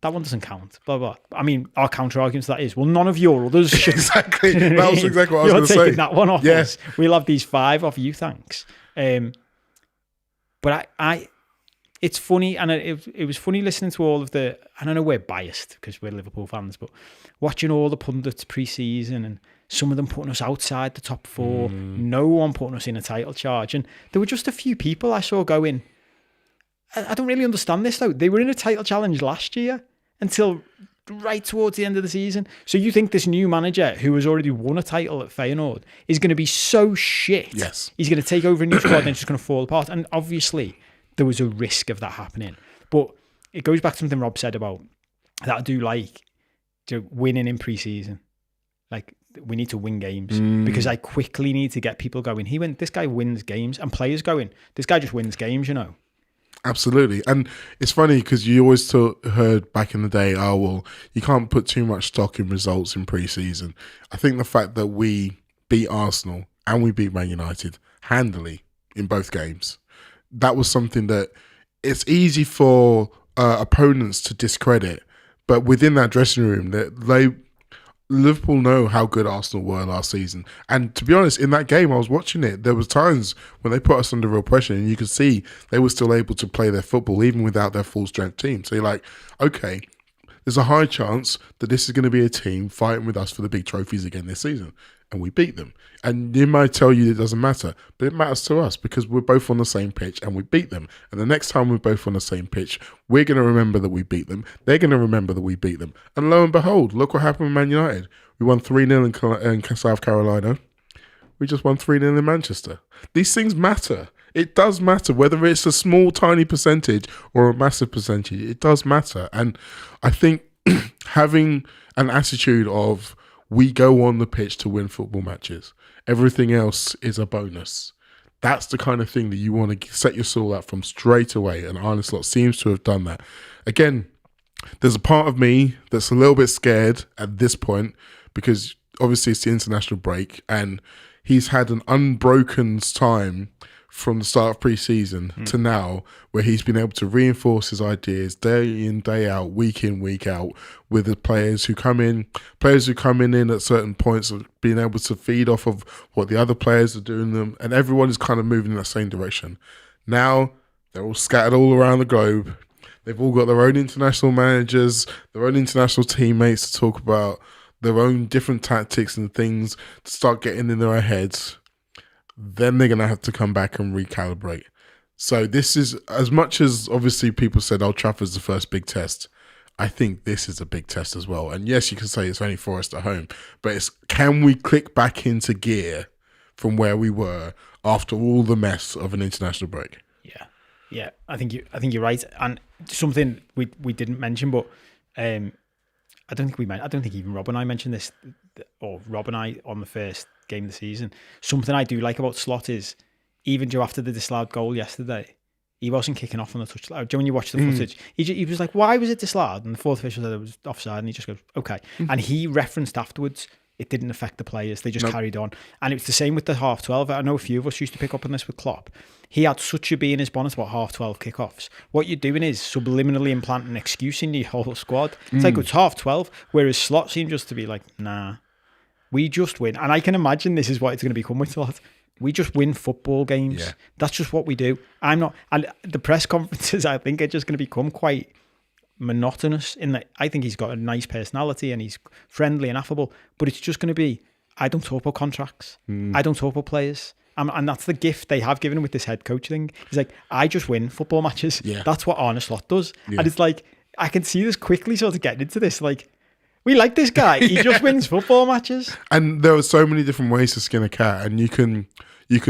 That one doesn't count, blah, blah. I mean, our counter-argument to that is, well, none of your others should. Exactly. That was exactly what I was going to say. You're taking that one off us. We'll have these 5 off you, thanks. But it's funny, and it was funny listening to all of the, and I know we're biased because we're Liverpool fans, but watching all the pundits pre-season and some of them putting us outside the top 4, no one putting us in a title charge. And there were just a few people I saw going, I don't really understand this though. They were in a title challenge last year until right towards the end of the season. So you think this new manager who has already won a title at Feyenoord is going to be so shit? Yes. He's going to take over a new squad and it's just going to fall apart. And obviously there was a risk of that happening. But it goes back to something Rob said about that I do like winning in pre-season. Like, we need to win games because I quickly need to get people going. This guy wins games, and players going, this guy just wins games, you know. Absolutely. And it's funny because you always heard back in the day, oh, well, you can't put too much stock in results in pre-season. I think the fact that we beat Arsenal and we beat Man United handily in both games, that was something that it's easy for opponents to discredit. But within that dressing room, Liverpool know how good Arsenal were last season. And to be honest, in that game, I was watching it. There was times when they put us under real pressure and you could see they were still able to play their football even without their full strength team. So you're like, okay, there's a high chance that this is going to be a team fighting with us for the big trophies again this season. And we beat them. And they might tell you it doesn't matter, but it matters to us because we're both on the same pitch and we beat them. And the next time we're both on the same pitch, we're going to remember that we beat them. They're going to remember that we beat them. And lo and behold, look what happened with Man United. We won 3-0 in South Carolina. We just won 3-0 in Manchester. These things matter. It does matter, whether it's a small, tiny percentage or a massive percentage. It does matter. And I think having an attitude of, we go on the pitch to win football matches. Everything else is a bonus. That's the kind of thing that you want to set your soul out from straight away. And Arne Slot seems to have done that. Again, there's a part of me that's a little bit scared at this point because obviously it's the international break and he's had an unbroken time from the start of pre-season to now where he's been able to reinforce his ideas day in, day out, week in, week out with the players who come in at certain points of being able to feed off of what the other players are doing them, and everyone is kind of moving in that same direction. Now they're all scattered all around the globe. They've all got their own international managers, their own international teammates to talk about their own different tactics and things to start getting in their heads. Then they're going to have to come back and recalibrate. So this is, as much as obviously people said Old Trafford's the first big test, I think this is a big test as well. And yes, you can say it's only for us at home, but it's, can we click back into gear from where we were after all the mess of an international break? Yeah. I think you're right. And something we didn't mention, but I don't think even Rob and I mentioned this, or Rob and I on the first game of the season. Something I do like about Slot is, even after the disallowed goal yesterday, he wasn't kicking off on the touchline. When you watch the footage, he was like, why was it disallowed? And the fourth official said it was offside, and he just goes, okay. And he referenced afterwards, it didn't affect the players. They just carried on. And it's the same with the half 12. I know a few of us used to pick up on this with Klopp. He had such a bee in his bonnet about half 12 kickoffs. What you're doing is subliminally implanting an excuse in your whole squad. It's like, it's half 12, whereas Slot seemed just to be like, nah, we just win. And I can imagine this is what it's going to become with Slot. We just win football games. Yeah. That's just what we do. And the press conferences, I think, are just going to become quite monotonous in that I think he's got a nice personality and he's friendly and affable, but it's just going to be, I don't talk about contracts. I don't talk about players. And that's the gift they have given him with this head coach thing. He's like, I just win football matches. Yeah. That's what Arne Slot does. Yeah. And it's like, I can see this quickly sort of getting into this, like, we like this guy. He just wins football matches. And there are so many different ways to skin a cat, and you can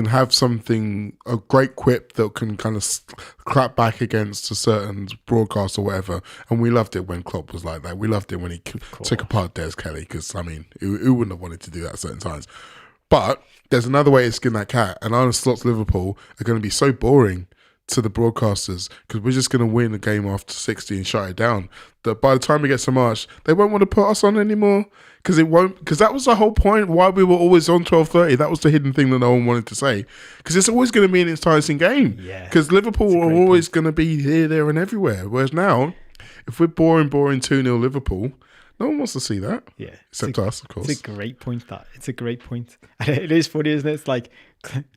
have a great quip that can kind of clap back against a certain broadcast or whatever. And we loved it when Klopp was like that. We loved it when he took apart Des Kelly, because, I mean, who wouldn't have wanted to do that at certain times? But there's another way to skin that cat, and Arne Slot's Liverpool are going to be so boring to the broadcasters because we're just going to win a game after 60 and shut it down, that by the time we get to March, they won't want to put us on anymore, because that was the whole point why we were always on 12:30. That was the hidden thing that no one wanted to say, because it's always going to be an enticing game, because Liverpool are always going to be here, there and everywhere, whereas now, if we're boring 2-0 Liverpool, no one wants to see that. Yeah. Except us, of course. It's a great point, It's a great point. And it is funny, isn't it? It's like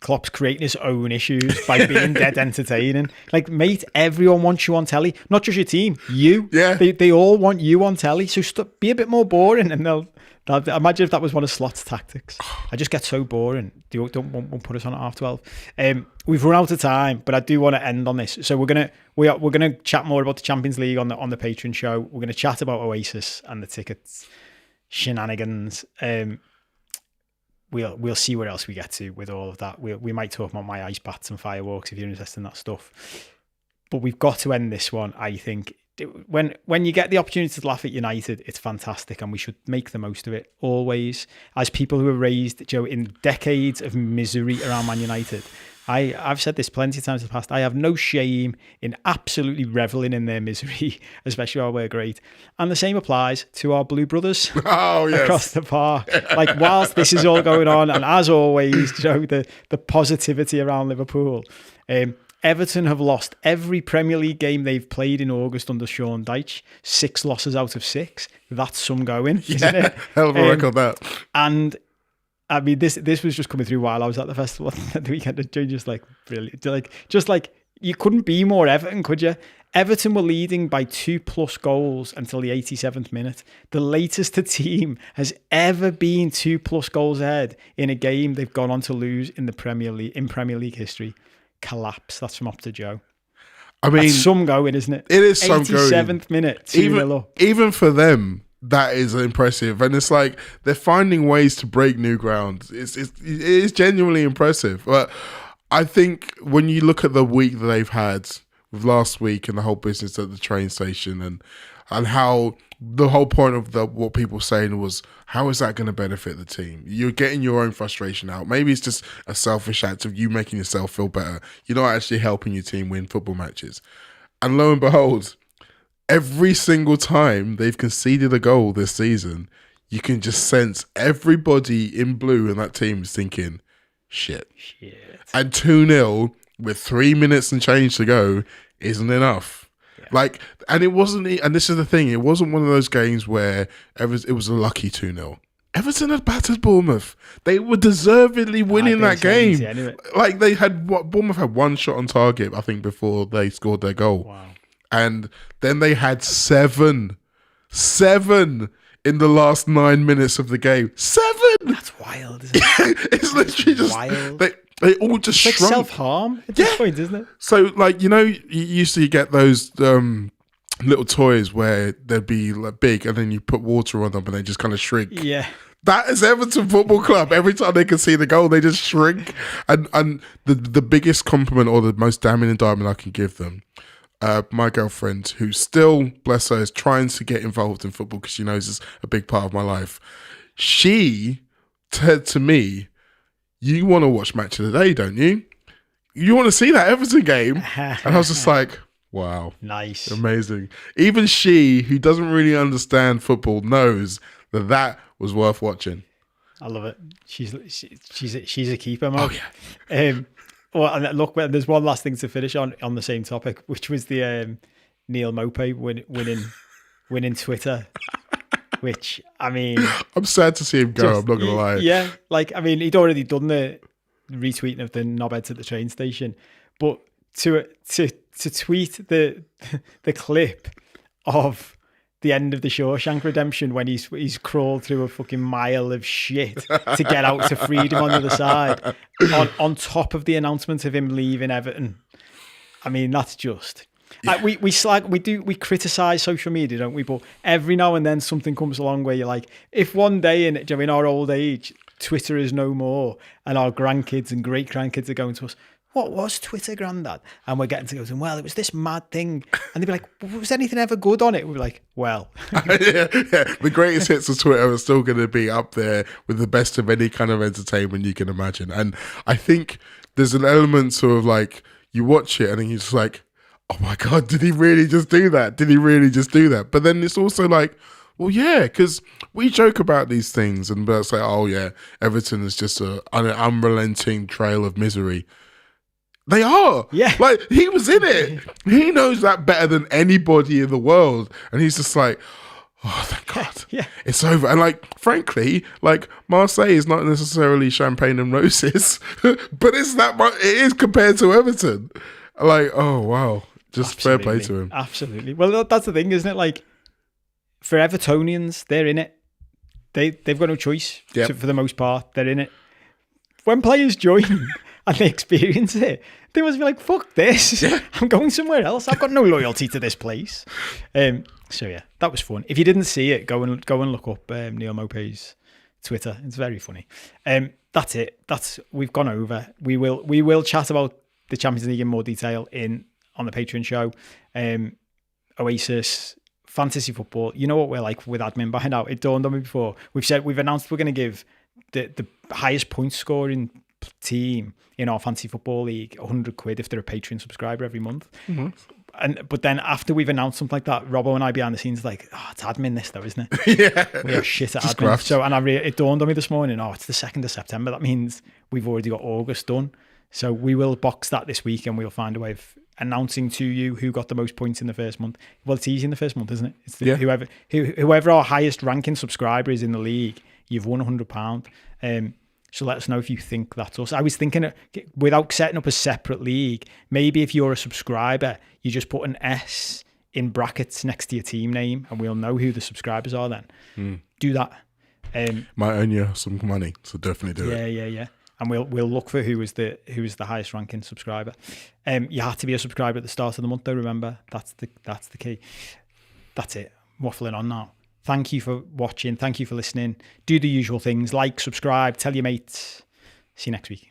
Klopp's creating his own issues by being dead entertaining. Like, mate, everyone wants you on telly. Not just your team, you. Yeah. They all want you on telly. So be a bit more boring and they'll Imagine if that was one of Slot's tactics. I just get so boring. Won't put us on at 12:30. We've run out of time, but I do want to end on this. So we're gonna chat more about the Champions League on the Patreon show. We're gonna chat about Oasis and the tickets shenanigans. We'll see where else we get to with all of that. We might talk about my ice bats and fireworks if you're interested in that stuff. But we've got to end this one, I think. When you get the opportunity to laugh at United, it's fantastic, and we should make the most of it always. As people who were raised, Joe, in decades of misery around Man United, I've said this plenty of times in the past. I have no shame in absolutely reveling in their misery, especially while we're great. And the same applies to our blue brothers across the park. Like, whilst this is all going on, and as always, Joe, the positivity around Liverpool. Everton have lost every Premier League game they've played in August under Sean Dyche. 6 losses out of 6. That's some going, isn't it? Hell of a record, that. And I mean, this was just coming through while I was at the festival at the weekend. Just like brilliant. Like you couldn't be more Everton, could you? Everton were leading by 2+ goals until the 87th minute. The latest the team has ever been 2+ goals ahead in a game they've gone on to lose in the Premier League history. Collapse. That's from Up to Joe. I mean, that's some going, isn't it? It is some going. 87th minute, 2-0 up. Even for them, that is impressive. And it's like they're finding ways to break new ground. It is genuinely impressive. But I think when you look at the week that they've had with last week and the whole business at the train station and how the whole point of what people were saying was, how is that going to benefit the team? You're getting your own frustration out. Maybe it's just a selfish act of you making yourself feel better. You're not actually helping your team win football matches. And lo and behold, every single time they've conceded a goal this season, you can just sense everybody in blue in that team is thinking, shit. And 2-0 with 3 minutes and change to go isn't enough. Like, and it wasn't, and this is the thing, it wasn't one of those games where it was a lucky 2-0. Everton had battered Bournemouth. They were deservedly winning that game. Anyway. Like, Bournemouth had 1 shot on target, I think, before they scored their goal. Wow. And then they had 7 in the last 9 minutes of the game. 7! That's wild, isn't it? It's literally just wild. They all just it's shrunk. Like self-harm at this point, isn't it? So, like, you used to get those little toys where they'd be like big and then you put water on them and they just kind of shrink. Yeah. That is Everton Football Club. Every time they can see the goal, they just shrink. And the biggest compliment or the most damning indictment I can give them, my girlfriend, who still, bless her, is trying to get involved in football because she knows it's a big part of my life. She said to me, you want to watch Match of the Day, don't you? You want to see that Everton game? And I was just like, wow. Nice. Amazing. Even she, who doesn't really understand football, knows that was worth watching. I love it. She's a keeper, Mark. Oh, yeah. Well, and look, there's one last thing to finish on the same topic, which was the Neil Maupay winning Twitter. Which, I mean... I'm sad to see him go, I'm not going to lie. Yeah, like, I mean, he'd already done the retweeting of the knobheads at the train station, but to tweet the clip of the end of the Shawshank Redemption when he's crawled through a fucking mile of shit to get out to freedom on the other side, on top of the announcement of him leaving Everton. I mean, that's just... Yeah. We criticize social media, don't we? But every now and then something comes along where you're like, if one day in our old age, Twitter is no more, and our grandkids and great grandkids are going to us, what was Twitter, Grandad? And we're getting to go to them, well, it was this mad thing, and they'd be like, was anything ever good on it? We'd be like, well, yeah. The greatest hits of Twitter are still going to be up there with the best of any kind of entertainment you can imagine. And I think there's an element sort of like you watch it and then you're just like, oh my God, did he really just do that? Did he really just do that? But then it's also like, well, yeah, because we joke about these things and say, oh yeah, Everton is just an unrelenting trail of misery. They are. Yeah. Like, he was in it. He knows that better than anybody in the world. And he's just like, oh, thank God. Yeah. It's over. And like, frankly, like, Marseille is not necessarily champagne and roses, but it's that much, it is compared to Everton. Like, oh, wow. Just Absolutely. Fair play to him. Absolutely. Well, that's the thing, isn't it? Like, for Evertonians, they're in it. they've got no choice. Yep. So for the most part, they're in it. When players join and they experience it, they must be like, fuck this. Yeah. I'm going somewhere else. I've got no loyalty to this place. So yeah, that was fun. If you didn't see it, go and look up Neil Mopey's Twitter. It's very funny. That's it. We've gone over. We will chat about the Champions League in more detail on the Patreon show. Oasis, fantasy football. You know what we're like with admin by now. It dawned on me before. We've announced we're going to give the highest point scoring team in our fantasy football league £100 if they're a Patreon subscriber every month. Mm-hmm. But then after we've announced something like that, Robbo and I behind the scenes like, it's admin this though, isn't it? Yeah, we are shit at just admin. graphs. So it dawned on me this morning. It's the 2nd of September. That means we've already got August done. So we will box that this week, and we'll find a way of announcing to you who got the most points in the first month. Well, it's easy in the first month, isn't it? It's whoever our highest ranking subscriber is in the league, you've won £100. So let us know if you think that's us. I was thinking, without setting up a separate league, maybe if you're a subscriber, you just put an S in brackets next to your team name, and we'll know who the subscribers are then. Do that. Might earn you some money, so definitely do it. Yeah. And we'll look for who was the highest ranking subscriber. You have to be a subscriber at the start of the month, though. Remember, that's the key. That's it. Waffling on now. Thank you for watching. Thank you for listening. Do the usual things: like, subscribe, tell your mates. See you next week.